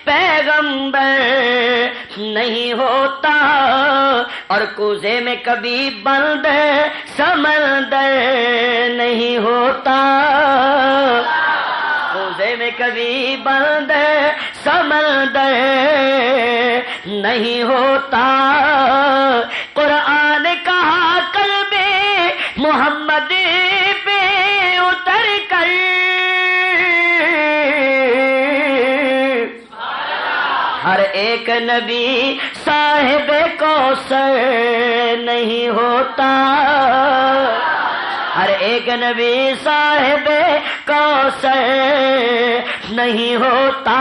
پیغمبر نہیں ہوتا، اور کوزے میں کبھی بند سمندر نہیں ہوتا، کوزے میں کبھی بند سمندر نہیں ہوتا۔ قرآن کہا قلب محمد پہ اتر کر، ہر ایک نبی صاحب کوثر نہیں ہوتا، ہر ایک نبی صاحب کوثر نہیں ہوتا.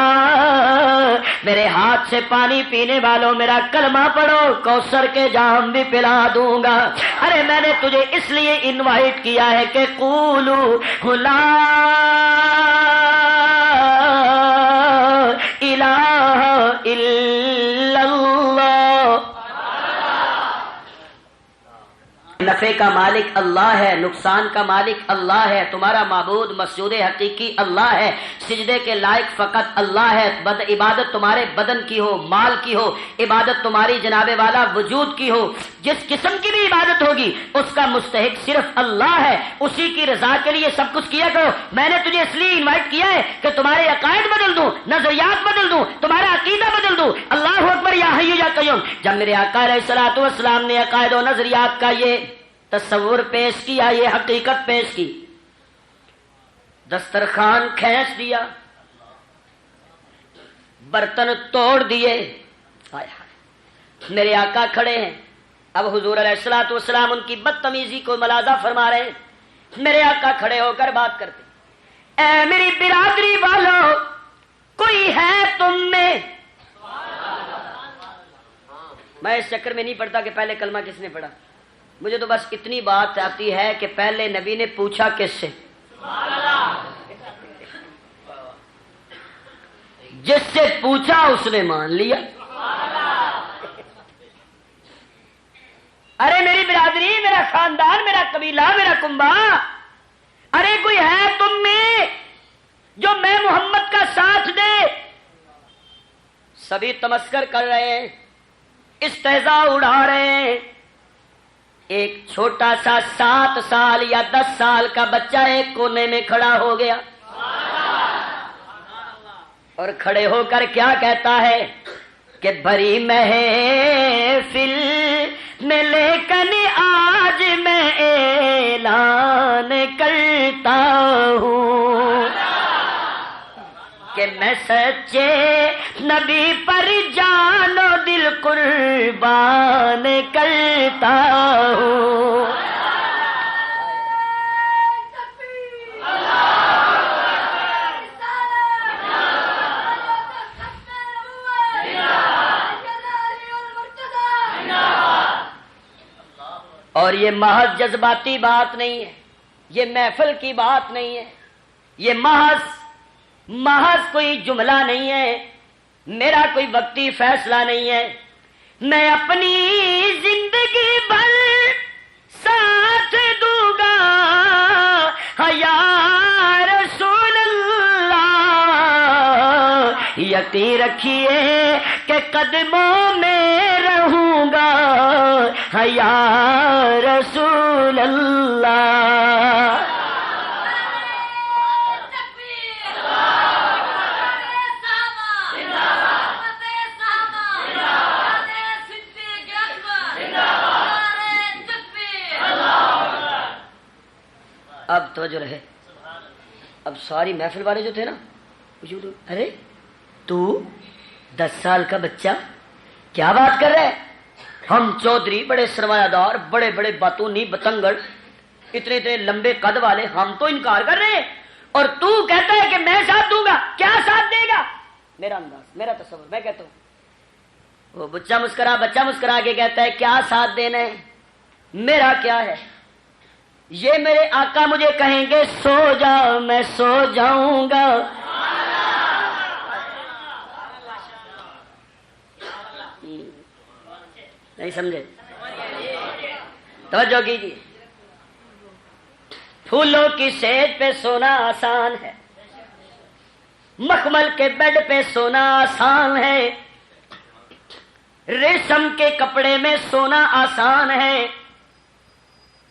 میرے ہاتھ سے پانی پینے والوں میرا کلمہ پڑھو، کوثر کے جام بھی پلا دوں گا. ارے میں نے تجھے اس لیے انوائٹ کیا ہے کہ قولوا لا الہ الا اللہ. نفع کا مالک اللہ ہے، نقصان کا مالک اللہ ہے. تمہارا معبود مسجود حقیقی اللہ ہے. سجدے کے لائق فقط اللہ ہے. عبادت تمہارے بدن کی ہو، مال کی ہو، عبادت تمہاری جناب والا وجود کی ہو، جس قسم کی بھی عبادت ہوگی اس کا مستحق صرف اللہ ہے. اسی کی رضا کے لیے سب کچھ کیا کرو. میں نے تجھے اس لیے انوائٹ کیا ہے کہ تمہارے عقائد بدل دوں، نظریات بدل دوں، تمہارا عقیدہ بدل دوں. اللہ اکبر یا حی یا قیوم. جب میرے آقا علیہ الصلوۃ والسلام نے عقائد و نظریات کا یہ تصور پیش کیا، یہ حقیقت پیش کی، دسترخوان کھینچ دیا، برتن توڑ دیے. میرے آقا کھڑے ہیں. اب حضور علیہ الصلوۃ والسلام ان کی بدتمیزی کو ملاحظہ فرما رہے ہیں. میرے آقا کھڑے ہو کر بات کرتے، اے میری برادری والو، کوئی ہے تم میں. میں اس چکر میں نہیں پڑھتا کہ پہلے کلمہ کس نے پڑھا، مجھے تو بس اتنی بات آتی ہے کہ پہلے نبی نے پوچھا کس سے؟ جس سے پوچھا اس نے مان لیا. ارے میری برادری، میرا خاندان، میرا قبیلہ، میرا کنبہ، ارے کوئی ہے تم میں جو میں محمد کا ساتھ دے؟ سبھی تمسکر کر رہے ہیں، استہزاء اڑا رہے ہیں. ایک چھوٹا سا 7 سال یا 10 سال کا بچہ ایک کونے میں کھڑا ہو گیا اور کھڑے ہو کر کیا کہتا ہے کہ بھری محفل میں لیکن آج میں اعلان کرتا ہوں کہ میں سچے نبی پر جان و دل قربان کرتا ہوں. اور یہ محض جذباتی بات نہیں ہے، یہ محفل کی بات نہیں ہے، یہ محض کوئی جملہ نہیں ہے، میرا کوئی وقتی فیصلہ نہیں ہے. میں اپنی زندگی بھر ساتھ دوں گا یا رسول اللہ. یقین رکھیے کہ قدموں میں رہوں گا یا رسول اللہ. اب توجہ رہے. اب ساری محفل والے جو تھے نا، ارے تو 10 سال کا بچہ کیا بات کر رہے؟ ہم چودھری بڑے سرمایہ دار، بڑے بڑے باتونی بتنگڑ، اتنے لمبے قد والے، ہم تو انکار کر رہے ہیں اور تو کہتا ہے کہ میں ساتھ دوں گا. کیا ساتھ دے گا؟ میرا انداز، میرا تصور، میں کہتا ہوں. وہ بچہ مسکرا کے کہتا ہے کیا ساتھ دینا ہے، میرا کیا ہے. یہ میرے آقا مجھے کہیں گے سو جا، میں سو جاؤں گا. نہیں سمجھے؟ توجہ کیجیے. پھولوں کی سیج پہ سونا آسان ہے، مخمل کے بیڈ پہ سونا آسان ہے، ریشم کے کپڑے میں سونا آسان ہے،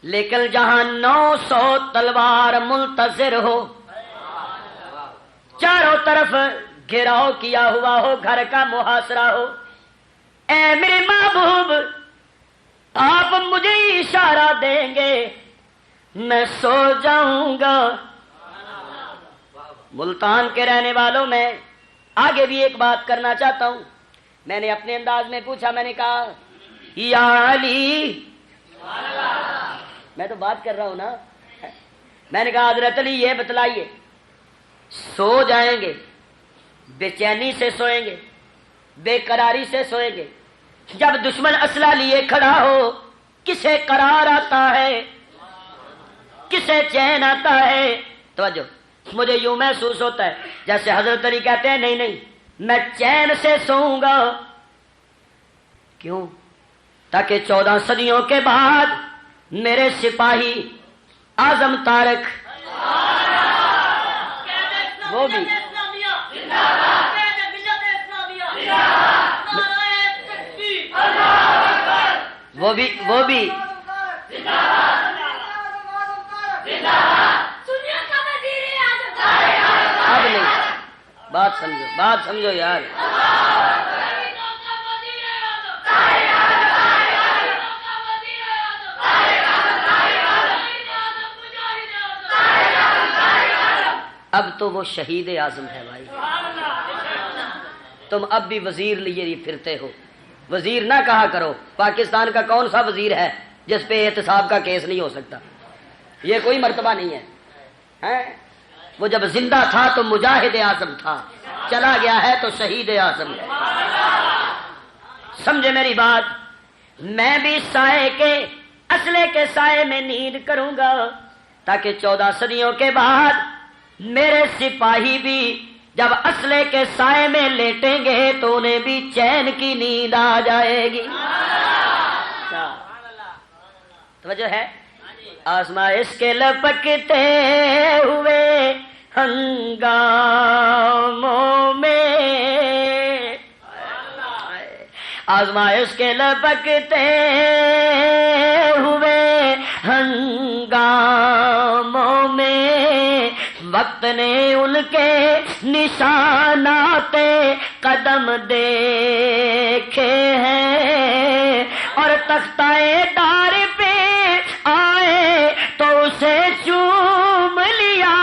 لیکن جہاں 900 تلوار منتظر ہو، چاروں طرف گھیراؤ کیا ہوا ہو، گھر کا محاصرہ ہو، اے میرے محبوب آپ مجھے اشارہ دیں گے میں سو جاؤں گا. ملتان کے رہنے والوں میں آگے بھی ایک بات کرنا چاہتا ہوں. میں نے اپنے انداز میں پوچھا، میں نے کہا یا علی، میں تو بات کر رہا ہوں نا. میں نے کہا حضرت علی یہ بتلائیے، سو جائیں گے بے چینی سے سوئیں گے، بے قراری سے سوئیں گے۔ جب دشمن اسلحہ لیے کھڑا ہو کسے قرار آتا ہے، کسے چین آتا ہے؟ توجہ، مجھے یوں محسوس ہوتا ہے جیسے حضرت علی کہتے ہیں نہیں نہیں میں چین سے سوؤں گا۔ کیوں؟ تاکہ 14 صدیوں کے بعد میرے سپاہی اعظم طارق وہ بھی اب نہیں، بات سمجھو یار۔ اب تو وہ شہید اعظم ہے بھائی، تم اب بھی وزیر لیے پھرتے ہو۔ وزیر نہ کہا کرو، پاکستان کا کون سا وزیر ہے جس پہ احتساب کا کیس نہیں ہو سکتا؟ یہ کوئی مرتبہ نہیں ہے۔ وہ جب زندہ تھا تو مجاہد اعظم تھا، چلا گیا ہے تو شہید اعظم ہے۔ سمجھے میری بات؟ میں بھی سائے کے اسلحے کے سائے میں نیند کروں گا تاکہ 14 صدیوں کے بعد میرے سپاہی بھی جب اسلحے کے سائے میں لیٹیں گے تو انہیں بھی چین کی نیند آ جائے گی۔ توجہ ہے؟ آزمائش کے لپکتے ہوئے ہنگاموں میں، آزمائش کے لپکتے ہوئے ہنگاموں میں وقت نے ان کے نشانات قدم دیکھے ہیں، اور تختہ دار پہ آئے تو اسے چوم لیا،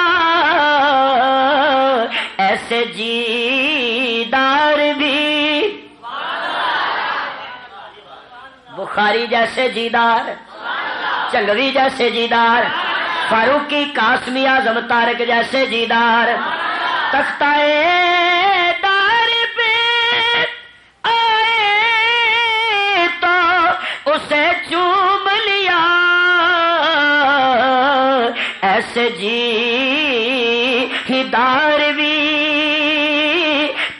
ایسے جیدار بھی بخاری جیسے جیدار، چنگوی جیسے جیدار، فاروقی قاسمی اعظم طارق جیسے جیدار، تختہ دار پہ آئے تو اسے چوم لیا، ایسے جیدار بھی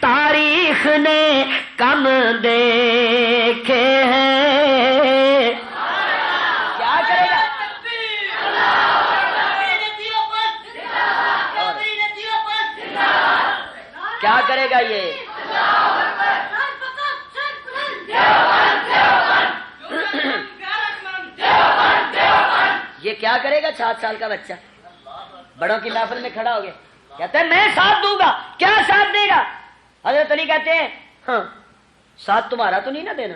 تاریخ نے کم دیکھے ہیں۔ کیا کرے گا یہ؟ یہ کیا کرے گا 7 سال کا بچہ؟ بڑوں کی محفل میں کھڑا ہو گیا، کہتا ہے میں ساتھ دوں گا۔ کیا ساتھ دے گا؟ حضرت علی کہتے ہیں ہاں ساتھ تمہارا تو نہیں نا دینا،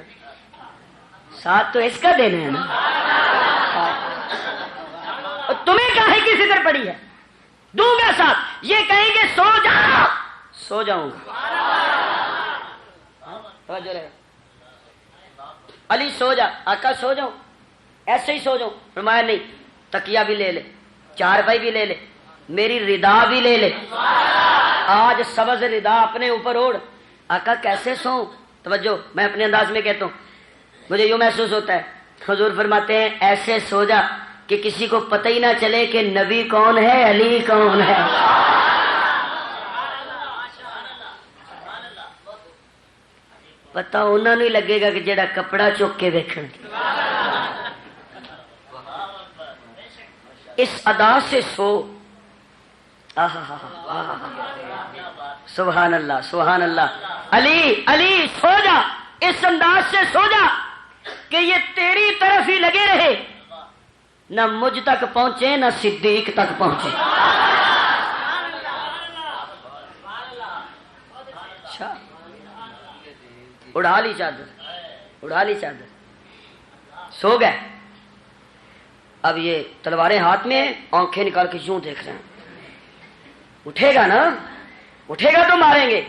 ساتھ تو اس کا دینا ہے نا، تمہیں کاہے کی فکر پڑی ہے؟ دوں گا ساتھ۔ یہ کہیں گے سو جا، سو جاؤں گا۔ علی سو جا، آقا سو جاؤں، ایسے ہی سو جاؤں؟ فرمایا نہیں، تکیہ بھی لے لے، چارپائی بھی لے لے، میری ردا بھی لے لے، آج سبز ردا اپنے اوپر اوڑھ۔ آقا کیسے سوؤں؟ توجہ، میں اپنے انداز میں کہتا ہوں، مجھے یوں محسوس ہوتا ہے، حضور فرماتے ہیں ایسے سو جا کہ کسی کو پتہ ہی نہ چلے کہ نبی کون ہے، علی کون ہے۔ پتہ انہوں نے لگے گا کہ جڑا کپڑا چک کے دیکھن۔ اس ادا سے سو، سبحان اللہ سبحان اللہ۔ علی علی سو جا، اس انداز سے سو جا کہ یہ تیری طرف ہی لگے رہے، نہ مجھ تک پہنچے نہ صدیق تک پہنچے۔ اچھا، اڑا لی چادر، اڑا لی چادر، سو گئے۔ اب یہ تلواریں ہاتھ میں، آنکھیں نکال کے یوں دیکھ رہے ہیں، اٹھے گا نا، اٹھے گا تو ماریں گے۔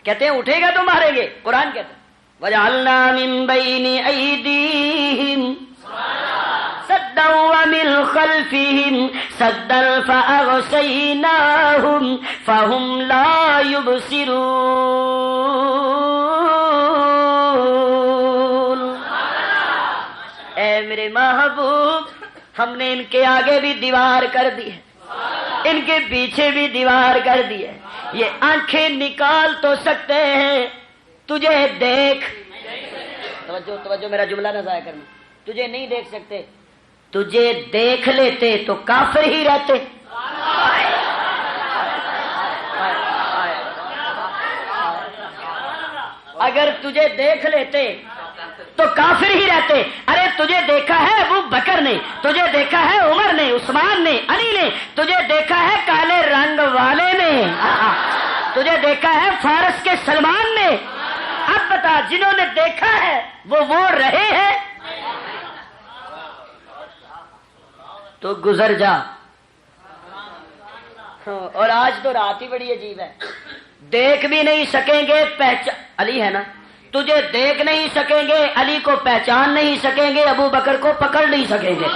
کہتے ہیں اٹھے گا تو ماریں گے، قرآن کہتا ہے وَجَعَلْنَا مِن بَيْنِ أَيْدِيهِمْ سَدًّا من خلفهم سدا فأغشيناهم فهم لا يبصرون. اے میرے محبوب، ہم نے ان کے آگے بھی دیوار کر دی ہے، ان کے پیچھے بھی دیوار کر دی ہے. یہ آنکھیں نکال تو سکتے ہیں، تجھے دیکھ، توجہ میرا جملہ نہ ضائع کرنا، تجھے نہیں دیکھ سکتے، تجھے دیکھ لیتے تو کافر ہی رہتے. اگر تجھے دیکھ لیتے تو کافر ہی رہتے. ارے تجھے دیکھا ہے ابو بکر نے، تجھے دیکھا ہے عمر نے، عثمان نے، علی نے، تجھے دیکھا ہے کالے رنگ والے نے، تجھے دیکھا ہے فارس کے سلمان نے. اب بتا، جنہوں نے دیکھا ہے وہ رہے ہیں؟ تو گزر جا. اور آج تو رات ہی بڑی عجیب ہے، دیکھ بھی نہیں سکیں گے، پہچان علی ہے نا، تجھے دیکھ نہیں سکیں گے، علی کو پہچان نہیں سکیں گے، ابو بکر کو پکڑ نہیں سکیں گے.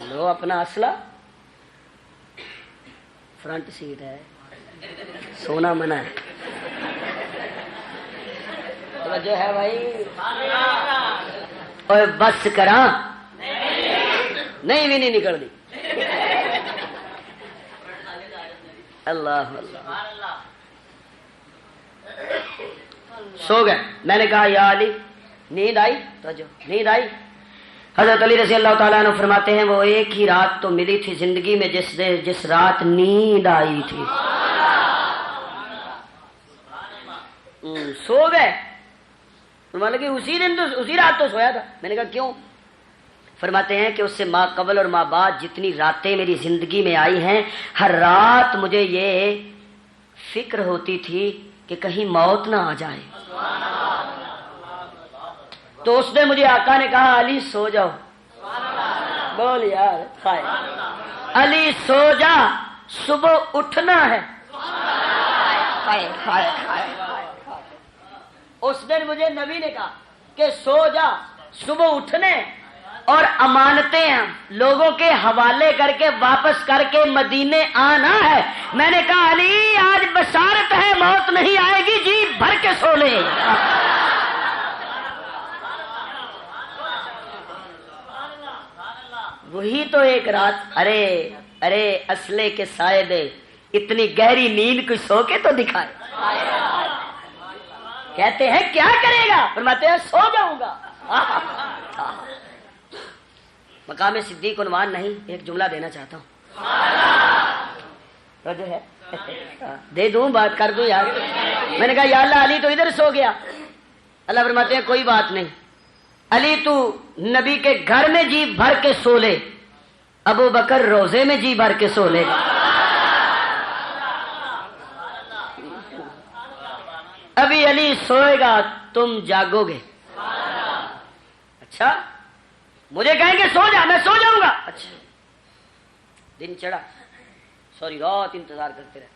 لو اپنا اسلحہ، فرنٹ سیٹ ہے، سونا منع ہے. توجہ ہے بھائی؟ اور بس کرا نہیں بھی نہیں نکل دی. اللہ اللہ. سو گئے. میں نے کہا یا علی، نیند آئی؟ توجہ، نیند آئی؟ حضرت علی رضی اللہ تعالیٰ عنہ فرماتے ہیں وہ ایک ہی رات تو ملی تھی زندگی میں جس رات نیند آئی تھی. سو گئے. فرمانے کہ اسی رات تو سویا تھا. میں نے کہا کیوں؟ فرماتے ہیں کہ اس سے ماں قبل اور ماں بعد جتنی راتیں میری زندگی میں آئی ہیں، ہر رات مجھے یہ فکر ہوتی تھی کہ کہیں موت نہ آ جائے. تو اس نے مجھے آقا نے کہا علی سو جاؤ. بول یار، علی سو جا، صبح اٹھنا ہے. اس دن مجھے نبی نے کہا کہ سو جا، صبح اٹھنے اور امانتیں لوگوں کے حوالے کر کے واپس کر کے مدینے آنا ہے. میں نے کہا علی آج بشارت ہے، موت نہیں آئے گی، جی بھر کے سو لے. وہی تو ایک رات. ارے اسلحے کے سائے دے، اتنی گہری نیند کوئی سو کے تو دکھائے. کہتے ہیں کیا کرے گا؟ فرماتے ہیں سو جاؤں گا. مقام صدیق عنوان نہیں، ایک جملہ دینا چاہتا ہوں. جو ہے دے دوں، بات کر دوں یار. میں نے کہا یا اللہ علی تو ادھر سو گیا. اللہ فرماتے ہیں کوئی بات نہیں علی، تو نبی کے گھر میں جی بھر کے سو لے، ابو بکر روزے میں جی بھر کے سو لے. ابھی علی سوئے گا، تم جاگو گے. اچھا، مجھے کہیں گے سو جا، میں سو جاؤں گا. اچھا، دن چڑھا، سوری رات انتظار کرتے رہے.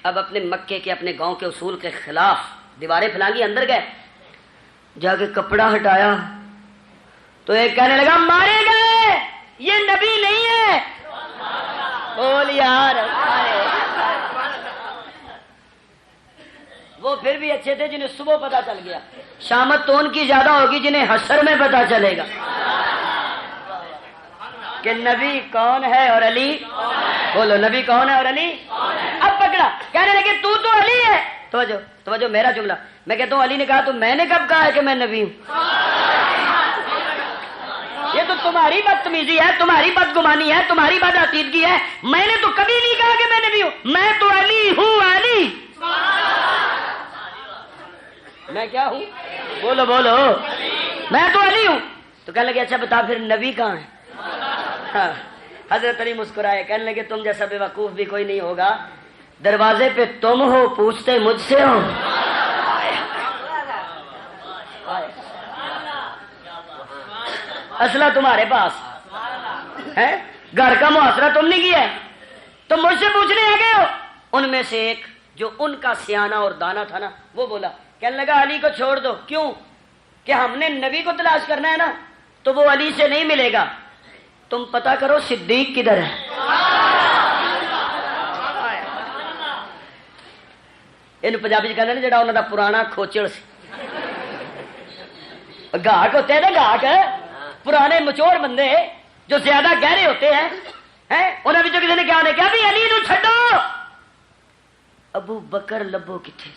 اب اپنے مکے کے اپنے گاؤں کے اصول کے خلاف دیواریں پھلانگی، اندر گئے، جا کے کپڑا ہٹایا تو ایک کہنے لگا مارے گئے، یہ نبی نہیں ہے. بول یار. وہ پھر بھی اچھے تھے جنہیں صبح پتا چل گیا. شامت تو ان کی زیادہ ہوگی جنہیں حشر میں پتا چلے گا کہ نبی کون ہے اور علی. بولو نبی کون ہے اور علی. اب پکڑا، کہنے لگے تو علی ہے. توجہ میرا جملہ. میں کہتا ہوں علی نے کہا تو میں نے کب کہا ہے کہ میں نبی ہوں؟ یہ تو تمہاری بدتمیزی ہے، تمہاری بدگمانی ہے، تمہاری بدعقیدگی ہے. میں نے تو کبھی نہیں کہا کہ میں نبی ہوں. میں تو علی ہوں. علی میں کیا ہوں؟ بولو میں تو علی ہوں. تو کہنے لگے اچھا بتا پھر نبی کہاں ہے؟ حضرت علی مسکرائے، کہنے لگے تم جیسا بے وقوف بھی کوئی نہیں ہوگا. دروازے پہ تم ہو، پوچھتے مجھ سے ہو. اسلحہ تمہارے پاس ہے، گھر کا محاصرہ تم نے کیا ہے، تم مجھ سے پوچھنے آ گئے ہو. ان میں سے ایک جو ان کا سیانہ اور دانا تھا نا وہ بولا، کہنے لگا علی کو چھوڑ دو، کیوں کہ ہم نے نبی کو تلاش کرنا ہے نا، تو وہ علی سے نہیں ملے گا، تم پتا کرو صدیق کدھر ہے۔ ان پنجابی کہتے ہیں جڑا انہوں دا پرانا کھوچڑ سی، گاہک ہوتے ہیں نا، گاہک پرانے مچور بندے جو زیادہ گہرے ہوتے ہیں، انہوں نے کسی نے کیا نے کہا بھی علی نو چھڈو، ابو بکر لبو کتنے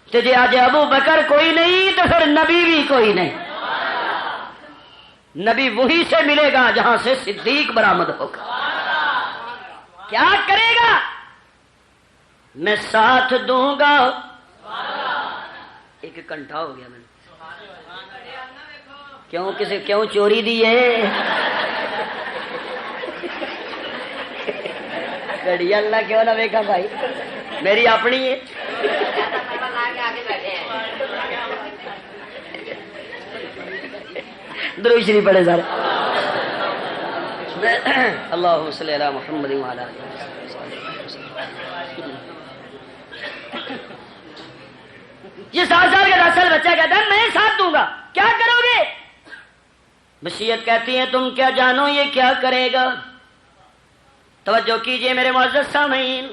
جی، جی آج ابو بکر کوئی نہیں تو پھر نبی بھی کوئی نہیں، نبی وہی سے ملے گا جہاں سے صدیق برآمد ہوگا۔ کیا کرے گا؟ میں ساتھ دوں گا، ایک کنٹھا ہو گیا میں کیوں چوری دی ہے گھڑی اللہ کیوں نہ ویکھا بھائی، میری اپنی ہے۔ درود شریف پڑھے سارے، اللہم صلی علی محمد وعلی آلہ۔ یہ 7 سال کا 10 سال بچہ کہتا ہے میں ساتھ دوں گا، کیا کرو گے؟ بشیت کہتی ہے تم کیا جانو یہ کیا کرے گا؟ توجہ کیجئے میرے معزز سامعین،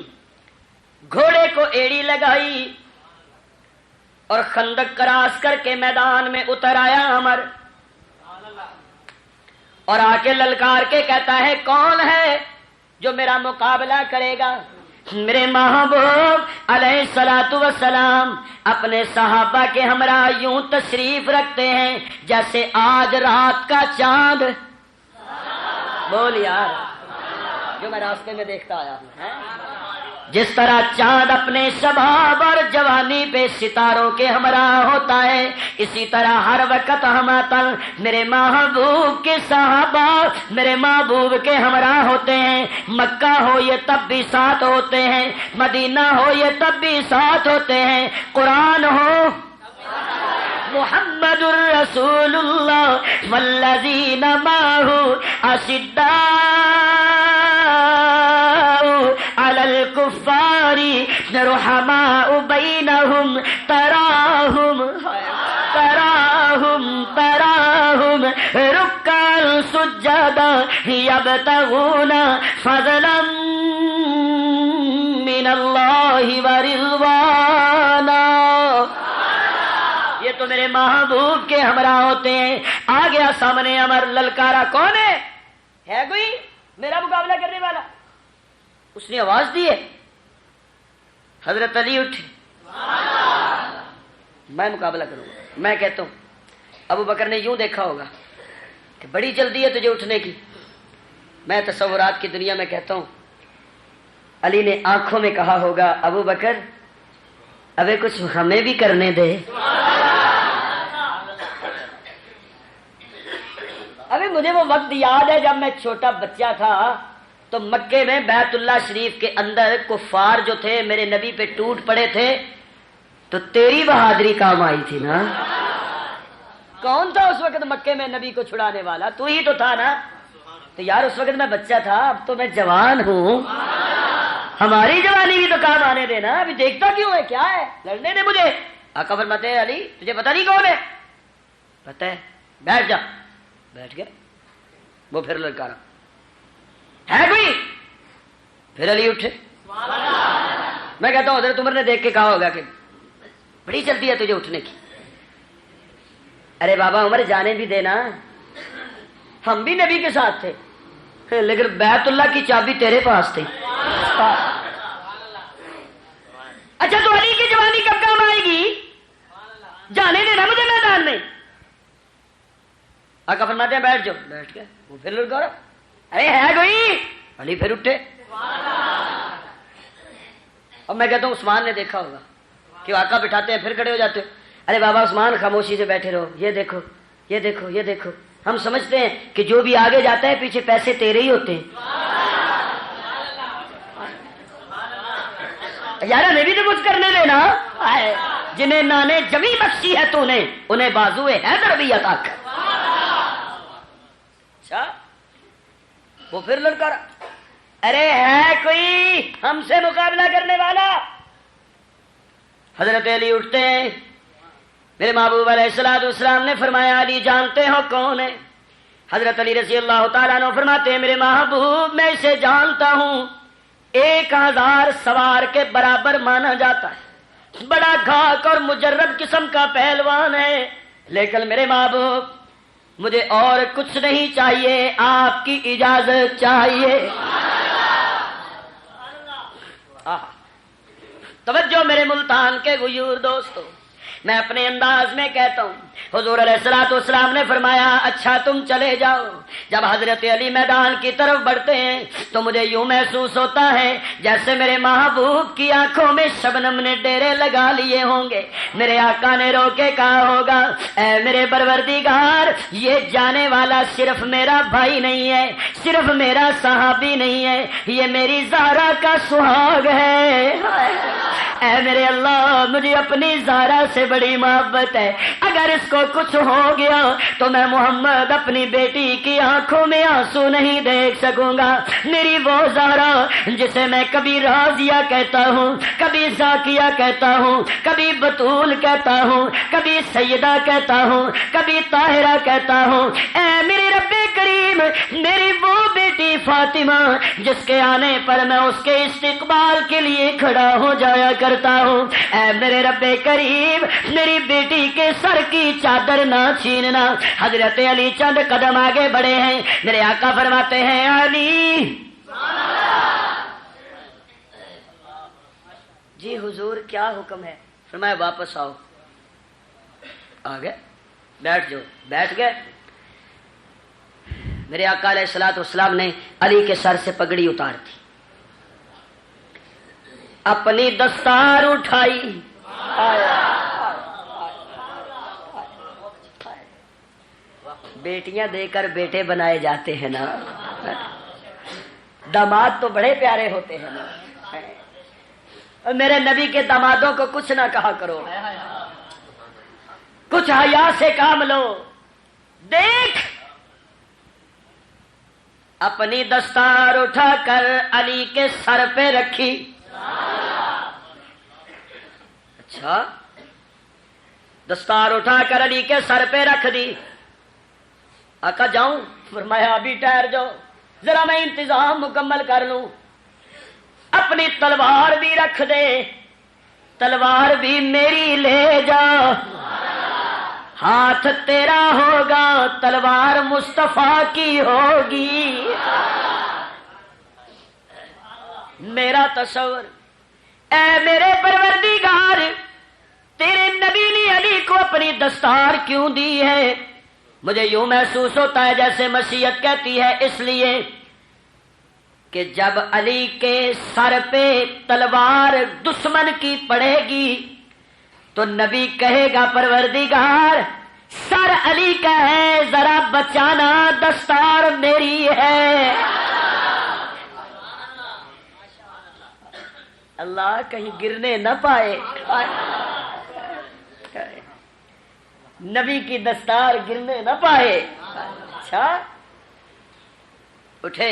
گھوڑے کو ایڑی لگائی اور خندق کراس کر کے میدان میں اتر آیا عمر، اور آ کے للکار کے کہتا ہے کون ہے جو میرا مقابلہ کرے گا؟ میرے محبوب علیہ الصلوۃ والسلام اپنے صحابہ کے ہمراہ یوں تشریف رکھتے ہیں جیسے آج رات کا چاند، بول یار جو میں راستے میں دیکھتا آیا ہوں، جس طرح چاند اپنے شباب اور جوانی پہ ستاروں کے ہمراہ ہوتا ہے، اسی طرح ہر وقت ہماتل میرے محبوب کے صحابہ میرے محبوب کے ہمراہ ہوتے ہیں۔ مکہ ہو یہ تب بھی ساتھ ہوتے ہیں، مدینہ ہو یہ تب بھی ساتھ ہوتے ہیں، قرآن ہو محمد الرسول اللہ والذین معہ اشداء علی الکفار رحماء بینہم تراہم رکعا سجدا یبتغون فضلا من اللہ ورضوانا۔ یہ تو میرے محبوب کے ہمراہ ہوتے ہیں۔ آ گیا سامنے عمر، للکارا کون ہے کوئی میرا مقابلہ کرنے والا؟ اس نے آواز دی ہے، حضرت علی اٹھے، میں مقابلہ کروں گا۔ میں کہتا ہوں ابو بکر نے یوں دیکھا ہوگا کہ بڑی جلدی ہے تجھے اٹھنے کی، میں تصورات کی دنیا میں کہتا ہوں علی نے آنکھوں میں کہا ہوگا ابو بکر ابے کچھ ہمیں بھی کرنے دے۔ ابھی مجھے وہ وقت یاد ہے جب میں چھوٹا بچہ تھا تو مکے میں بیت اللہ شریف کے اندر کفار جو تھے میرے نبی پہ ٹوٹ پڑے تھے، تو تیری بہادری کام آئی تھی نا۔ کون تھا اس وقت مکے میں نبی کو چھڑانے والا؟ تو ہی تو تھا نا۔ تو یار اس وقت میں بچہ تھا، اب تو میں جوان ہوں، ہماری جوانی بھی تو کام آنے دینا۔ ابھی دیکھتا کیوں ہے؟ کیا ہے؟ لڑنے دے مجھے۔ آقا فرماتے ہیں علی تجھے پتہ نہیں کون ہے؟ پتہ ہے، بیٹھ جا۔ بیٹھ گیا۔ وہ پھر للکارا ہے کوئی؟ پھر علی اٹھے۔ میں کہتا ہوں حضرت عمر نے دیکھ کے کہا ہوگا کہ بڑی جلدی ہے تجھے اٹھنے کی۔ ارے بابا عمر جانے بھی دینا، ہم بھی نبی کے ساتھ تھے، لیکن بیت اللہ کی چابی تیرے پاس تھی۔ اچھا تو علی کی جوانی کب کام آئے گی؟ جانے دینا مجھے میدان میں۔ آقا فرماتے ہیں بیٹھ جاؤ۔ بیٹھ گئے۔ وہ پھر للکارا ارے ہے کوئی؟ علی پھر اٹھے۔ اور میں کہتا ہوں عثمان نے دیکھا ہوگا کہ آقا بٹھاتے ہیں پھر کھڑے ہو جاتے ہیں۔ ارے بابا عثمان خاموشی سے بیٹھے رہو، یہ دیکھو یہ دیکھو یہ دیکھو۔ ہم سمجھتے ہیں کہ جو بھی آگے جاتا ہے پیچھے پیسے تیرے ہی ہوتے ہیں۔ یار ہمیں بھی تو کچھ کرنے دینا۔ جنہیں نانے جمی بخشی ہے تو نے انہیں بازوئے حیدر بھی عطا کر۔ اچھا وہ پھر للکارا ارے ہے کوئی؟ علی ہم سے مقابلہ کرنے والا؟ حضرت علی اٹھتے ہیں. میرے محبوب علیہ الصلوۃ والسلام نے فرمایا علی جانتے ہو کون ہے؟ حضرت علی رضی اللہ تعالیٰ عنہ فرماتے ہیں میرے محبوب میں اسے جانتا ہوں، 1000 سوار کے برابر مانا جاتا ہے، بڑا گھاک اور مجرب قسم کا پہلوان ہے، لیکن میرے محبوب مجھے اور کچھ نہیں چاہیے، آپ کی اجازت چاہیے. توجہ میرے ملتان کے غیور دوستو، میں اپنے انداز میں کہتا ہوں حضور علیہ الصلوۃ والسلام نے فرمایا اچھا تم چلے جاؤ. جب حضرت علی میدان کی طرف بڑھتے ہیں تو مجھے یوں محسوس ہوتا ہے جیسے میرے محبوب کی آنکھوں میں شبنم نے ڈیرے لگا لیے ہوں گے. میرے آقا نے رو کے کہا ہوگا اے میرے پروردگار یہ جانے والا صرف میرا بھائی نہیں ہے، صرف میرا صحابی نہیں ہے، یہ میری زہرا کا سہاگ ہے. اے میرے اللہ مجھے اپنی زہرا سے بڑی محبت ہے، اگر اس کو کچھ ہو گیا تو میں محمد اپنی بیٹی کی آنکھوں میں آنسو نہیں دیکھ سکوں گا. میری وہ زہرا جسے میں کبھی راضیہ کہتا ہوں، کبھی زاکیہ کہتا ہوں، کبھی بطول کہتا ہوں، کبھی سیدہ کہتا ہوں، کبھی طاہرہ کہتا ہوں. اے میرے رب کریم میری وہ بیٹی فاطمہ جس کے آنے پر میں اس کے استقبال کے لیے کھڑا ہو جایا کرتا ہوں. اے میرے رب کریم میری بیٹی کے سر کی چادر نہ چھیننا. حضرت علی چند قدم آگے بڑھے ہیں، میرے آقا فرماتے ہیں علی. جی حضور کیا حکم ہے؟ فرمایا واپس آؤ. آ گئے، بیٹھ جاؤ. بیٹھ گئے. میرے آقا علیہ الصلوۃ والسلام نے علی کے سر سے پگڑی اتار دی، اپنی دستار اٹھائی. بیٹیاں دے کر بیٹے بنائے جاتے ہیں نا، داماد تو بڑے پیارے ہوتے ہیں نا. میرے نبی کے دامادوں کو کچھ نہ کہا کرو، کچھ حیا سے کام لو. دیکھ اپنی دستار اٹھا کر علی کے سر پہ رکھی. اچھا دستار اٹھا کر علی کے سر پہ رکھ دی. آقا جاؤں؟ فرمایا ابھی ٹھہر جاؤ ذرا میں انتظام مکمل کر لوں. اپنی تلوار بھی رکھ دے، تلوار بھی میری لے جا. ہاتھ تیرا ہوگا تلوار مصطفیٰ کی ہوگی. میرا تصور اے میرے پروردگار تیرے نبی نے علی کو اپنی دستار کیوں دی ہے؟ مجھے یوں محسوس ہوتا ہے جیسے مشیت کہتی ہے اس لیے کہ جب علی کے سر پہ تلوار دشمن کی پڑے گی تو نبی کہے گا پروردگار سر علی کا ہے ذرا بچانا، دستار میری ہے. اللہ کہیں گرنے نہ پائے، نبی کی دستار گرنے نہ پائے. اچھا اٹھے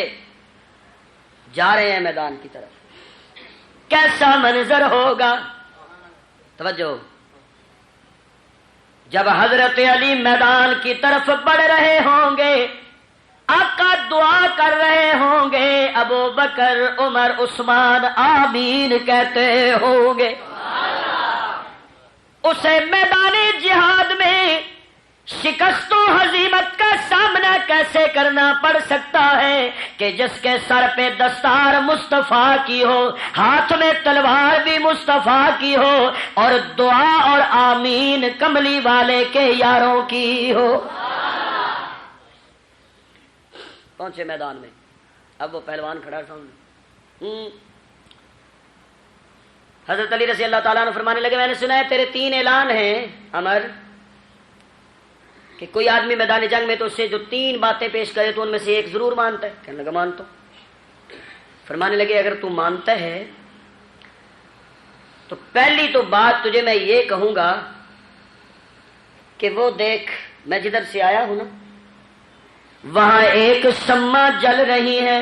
جا رہے ہیں میدان کی طرف. کیسا منظر ہوگا؟ توجہ. جب حضرت علی میدان کی طرف بڑھ رہے ہوں گے آقا دعا کر رہے ہوں گے، ابو بکر عمر عثمان آمین کہتے ہوں گے. اسے میدان جہاد میں شکست و ہزیمت کا سامنا کیسے کرنا پڑ سکتا ہے کہ جس کے سر پہ دستار مصطفیٰ کی ہو، ہاتھ میں تلوار بھی مصطفیٰ کی ہو، اور دعا اور آمین کملی والے کے یاروں کی ہو. پہنچے میدان میں. اب وہ پہلوان کھڑا سامنے. حضرت علی رضی اللہ تعالیٰ عنہ فرمانے لگے میں نے سنا ہے تیرے 3 اعلان ہیں عمر کہ کوئی آدمی میدان جنگ میں تو اس سے جو 3 باتیں پیش کرے تو ان میں سے ایک ضرور مانتا ہے. کہنے لگا مانتا ہوں. فرمانے لگے اگر تو مانتا ہے تو پہلی تو بات تجھے میں یہ کہوں گا کہ وہ دیکھ میں جدھر سے آیا ہوں نا وہاں ایک شمع جل رہی ہے.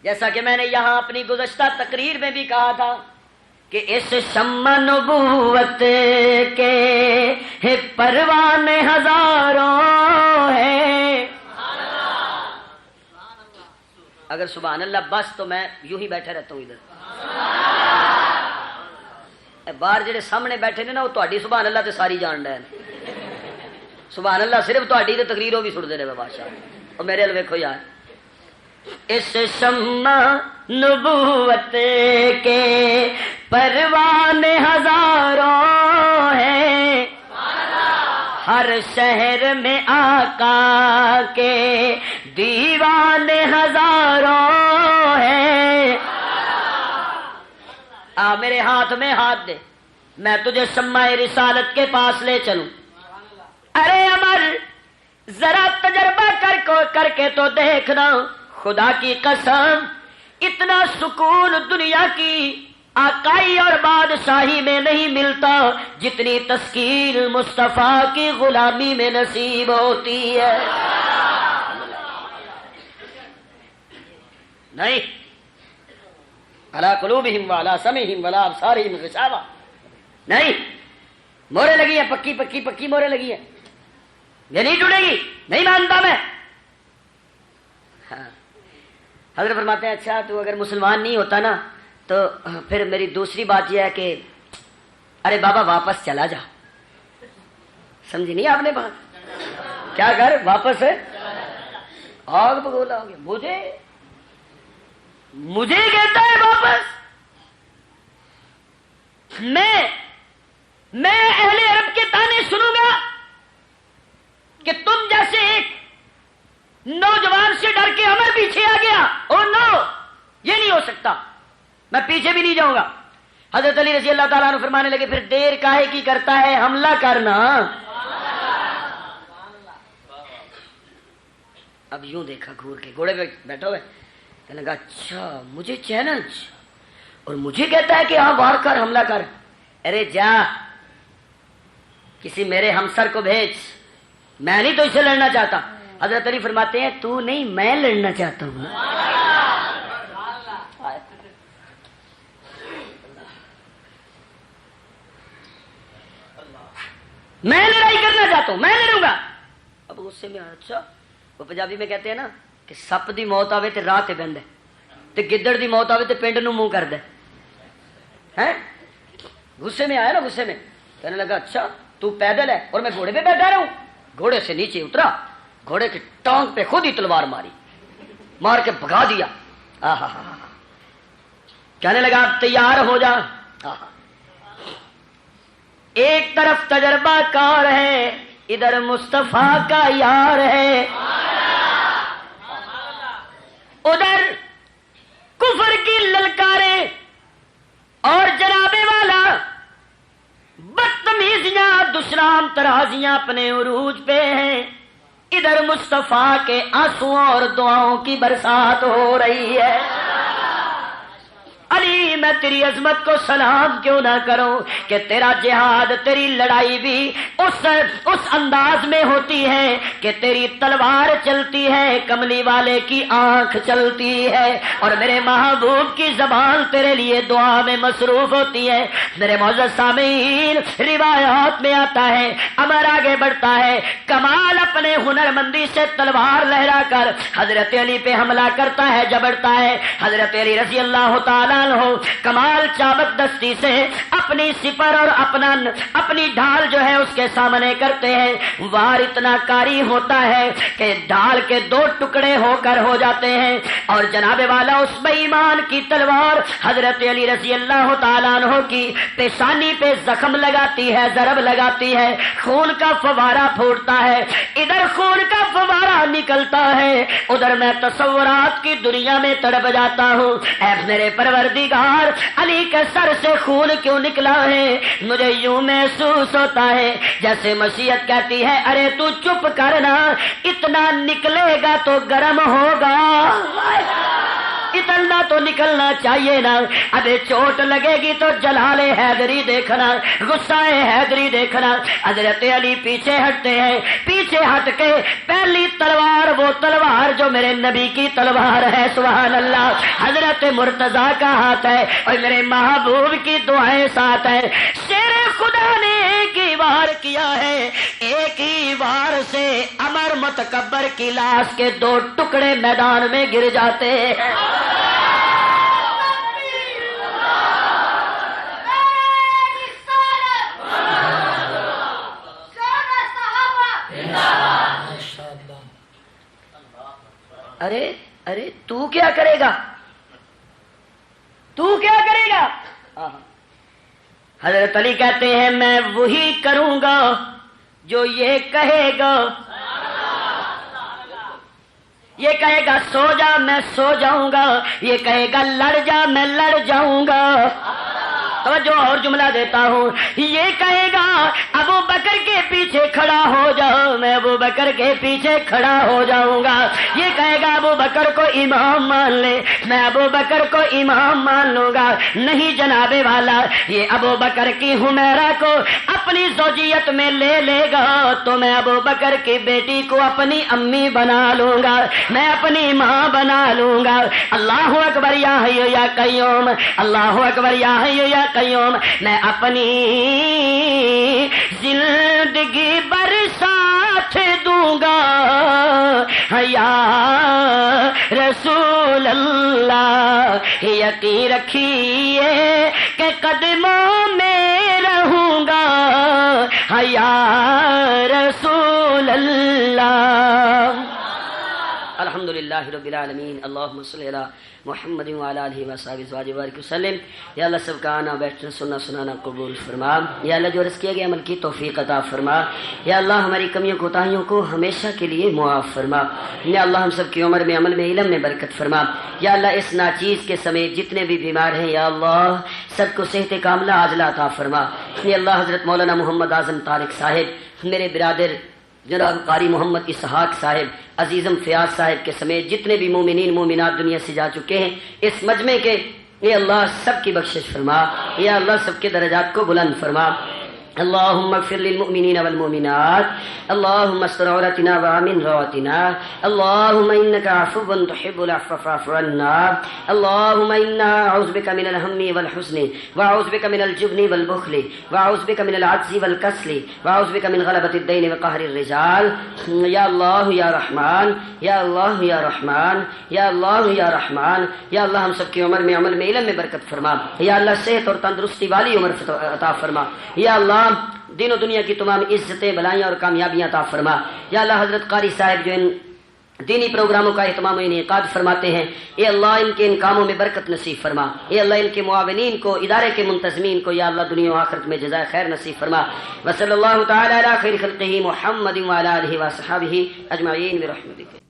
جیسا کہ میں نے یہاں اپنی گزشتہ تقریر میں بھی کہا تھا کہ اس شمع نبوت کے پروان ہزاروں ہیں. اگر سبحان اللہ بس تو میں یوں ہی بیٹھا رہتا ہوں ادھر. باہر جڑے سامنے بیٹھے نے نا وہ تہاڈی سبحان اللہ تے ساری جان رہے ہیں. سبحان اللہ صرف تہاڈی تے تقریر ہو بھی سنتے رہے بادشاہ. اور میرے ال ویکھو یار اس شمع نبوت کے پروان ہزاروں ہیں. ہر شہر میں آقا کے دیوان ہزاروں ہیں. آ میرے ہاتھ میں ہاتھ دے میں تجھے شمع رسالت کے پاس لے چلوں. ارے عمر ذرا تجربہ کر کے تو دیکھنا خدا کی قسم اتنا سکون دنیا کی آقائی اور بادشاہی میں نہیں ملتا جتنی تسکین مصطفیٰ کی غلامی میں نصیب ہوتی ہے. نہیں علی قلوبہم وعلی سمعہم وعلی ابصارہم غشاوہ. نہیں مورے لگی ہیں پکی مورے لگی ہیں. یہ نہیں ٹوٹے گی. نہیں مانتا میں. حضرت فرماتے ہیں اچھا تو اگر مسلمان نہیں ہوتا نا تو پھر میری دوسری بات یہ ہے کہ ارے بابا واپس چلا جا. سمجھی نہیں آپ نے بات؟ کیا کر واپس ہے آگ بگولا ہو گیا. مجھے کہتا ہے واپس. میں اہل عرب کے تانے سنوں گا کہ تم جیسے ایک نوجوان سے ڈر کے عمر پیچھے آ گیا. او نو یہ نہیں ہو سکتا. میں پیچھے بھی نہیں جاؤں گا. حضرت علی رضی اللہ تعالیٰ عنہ فرمانے لگے پھر دیر کاہے کی کرتا ہے حملہ کرنا. اب یوں دیکھا گھور کے گھوڑے پہ بیٹھا ہوئے کہنے لگا اچھا مجھے چیلنج اور مجھے کہتا ہے کہ ہاں وار کر حملہ کر. ارے جا کسی میرے ہمسر کو بھیج. میں نہیں تو اس سے لڑنا چاہتا. حضرت علی فرماتے ہیں تو نہیں میں لڑنا چاہتا ہوں. میں لڑائی کرنا چاہتا ہوں. میں لڑوں گا. اب غصے میں اچھا وہ پنجابی میں کہتے ہیں نا کہ سپ دی موت آوے تے راہ تے بہندے تے گدڑ دی موت آوے تے پنڈ نو منہ کر دے. ہیں غصے میں آیا نا. غصے میں کہنے لگا اچھا تو پیدل ہے اور میں گھوڑے پہ بیٹھا رہا ہوں. گھوڑے سے نیچے اترا. گھوڑے کی ٹانگ پہ خود ہی تلوار ماری. مار کے بھگا دیا. کہنے لگا آپ تیار ہو جا. ایک طرف تجربہ کار ہے ادھر مصطفیٰ کا یار ہے. ادھر کفر کی للکاریں اور جناب والا بدتمیزیاں دشنام ترازیاں اپنے عروج پہ ہیں. ادھر مصطفیٰ کے آنسوؤں اور دعاؤں کی برسات ہو رہی ہے. علی میں تیری عظمت کو سلام کیوں نہ کروں کہ تیرا جہاد تیری لڑائی بھی اس انداز میں ہوتی ہے کہ تیری تلوار چلتی ہے کملی والے کی آنکھ چلتی ہے اور میرے محبوب کی زبان تیرے لیے دعا میں مصروف ہوتی ہے. میرے معزز سامعین روایات میں آتا ہے عمر آگے بڑھتا ہے کمال اپنے ہنر مندی سے تلوار لہرا کر حضرت علی پہ حملہ کرتا ہے جبڑتا ہے. حضرت علی رضی اللہ تعالیٰ ہو کمال چابک دستی سے اپنی سپر اور اپنی ڈھال جو ہے اس کے سامنے کرتے ہیں. وار اتنا کاری ہوتا ہے کہ ڈھال کے دو ٹکڑے ہو کر ہو جاتے ہیں اور جناب والا اس بے ایمان کی تلوار حضرت علی رضی اللہ تعالیٰ عنہ کی پیشانی پہ زخم لگاتی ہے ضرب لگاتی ہے. خون کا فوارہ پھوٹتا ہے. ادھر خون کا فوارہ نکلتا ہے ادھر میں تصورات کی دنیا میں تڑپ جاتا ہوں. اے میرے پروردگار علی کے سر سے خون کیوں نکلا ہے. مجھے یوں محسوس ہوتا ہے جیسے مشیت کہتی ہے ارے تو چپ کرنا اتنا نکلے گا تو گرم ہوگا. اتنا تو نکلنا چاہیے نا. ابے چوٹ لگے گی تو جلال حیدری دیکھنا, غصہ حیدری دیکھنا. حضرت علی پیچھے ہٹتے ہیں, پیچھے ہٹ کے پہلی تلوار وہ تلوار جو میرے نبی کی تلوار ہے, سبحان اللہ, حضرت مرتضیٰ کا ہاتھ ہے اور میرے محبوب کی دعائیں ساتھ ہیں. شیر خدا نے ایک ہی وار کیا ہے, ایک ہی وار سے امر متکبر کی لاش کے 2 ٹکڑے میدان میں گر جاتے ہیں. ارے ارے تو کیا کرے گا, تو کیا کرے گا؟ حضرت علی کہتے ہیں میں وہی کروں گا جو یہ کہے گا. یہ کہے گا سو جا میں سو جاؤں گا, یہ کہے گا لڑ جا میں لڑ جاؤں گا. توجہ اور جملہ دیتا ہوں, یہ کہے گا ابو بکر کے پیچھے کھڑا ہو جاؤ, میں ابو بکر کے پیچھے کھڑا ہو جاؤں گا. یہ کہے گا ابو بکر کو امام مان لے, میں ابو بکر کو امام مان لوں گا. نہیں جناب والا, یہ ابو بکر کی حمیرہ کو اپنی زوجیت میں لے لے گا تو میں ابو بکر کی بیٹی کو اپنی امی بنا لوں گا, میں اپنی ماں بنا لوں گا. اللہ اکبر یا حی یا قیوم, اللہ اکبر یا حی یا قیوم. میں اپنی زندگی بر ساتھ دوں گا یا رسول اللہ, یقین رکھیے کہ قدموں میں رہوں گا یا رسول اللہ. الحمدللہ رب العالمین. اللہم صلی علی محمد وعلی آلہ وصحبہ ازواجہ وبارک وسلم. یا اللہ سب کا آنا بیٹھنا سننا سنانا قبول فرما. یا اللہ جو عرض کیا گیا عمل کی توفیق عطا فرما. یا اللہ ہماری کمیوں کوتاہیوں کو ہمیشہ کے لیے معاف فرما. یا اللہ ہم سب کی عمر میں عمل میں علم میں برکت فرما. یا اللہ اس ناچیز کے سمیت جتنے بھی بیمار ہیں یا اللہ سب کو صحت کاملہ عاجلہ عطا فرما. یا اللہ حضرت مولانا محمد اعظم طارق صاحب, میرے برادر جناب قاری محمد اسحاق صاحب, عزیزم فیاض صاحب کے سمیت جتنے بھی مومنین مومنات دنیا سے جا چکے ہیں اس مجمع کے, اے اللہ سب کی بخشش فرما. یا اللہ سب کے درجات کو بلند فرما. اللهم اغفر للمؤمنين والمؤمنات, اللهم استر عوراتنا وامن رواتنا, اللهم انك عفو تحب العفو فاعف عنا. اللهم انا اعوذ بك من الهم والحزن, واعوذ بك من الجبن والبخل, واعوذ بك من العجز والكسل, واعوذ بك من غلبة الدين وقهر الرجال. یا اللہ یا رحمان, یا اللہ یا رحمان, یا اللہ یا رحمان. یا اللہ ہم سب کی عمر میں عمل میں علم میں برکت فرما. یا اللہ صحت اور تندرستی والی عمر عطا فرما. یا اللہ دین و دنیا کی تمام عزتیں بلائیاں اور کامیابیاں عطا فرما. یا اللہ حضرت قاری صاحب جو ان دینی پروگراموں کا اہتمام و انعقاد فرماتے ہیں, اے اللہ ان کے ان کاموں میں برکت نصیب فرما. اے اللہ ان کے معاونین کو, ادارے کے منتظمین کو یا اللہ دنیا و آخرت میں جزائے خیر نصیب فرما. وصلی اللہ تعالی علی خیر خلقہ محمد وعلی آلہ وصحبہ اجمعین برحمتک.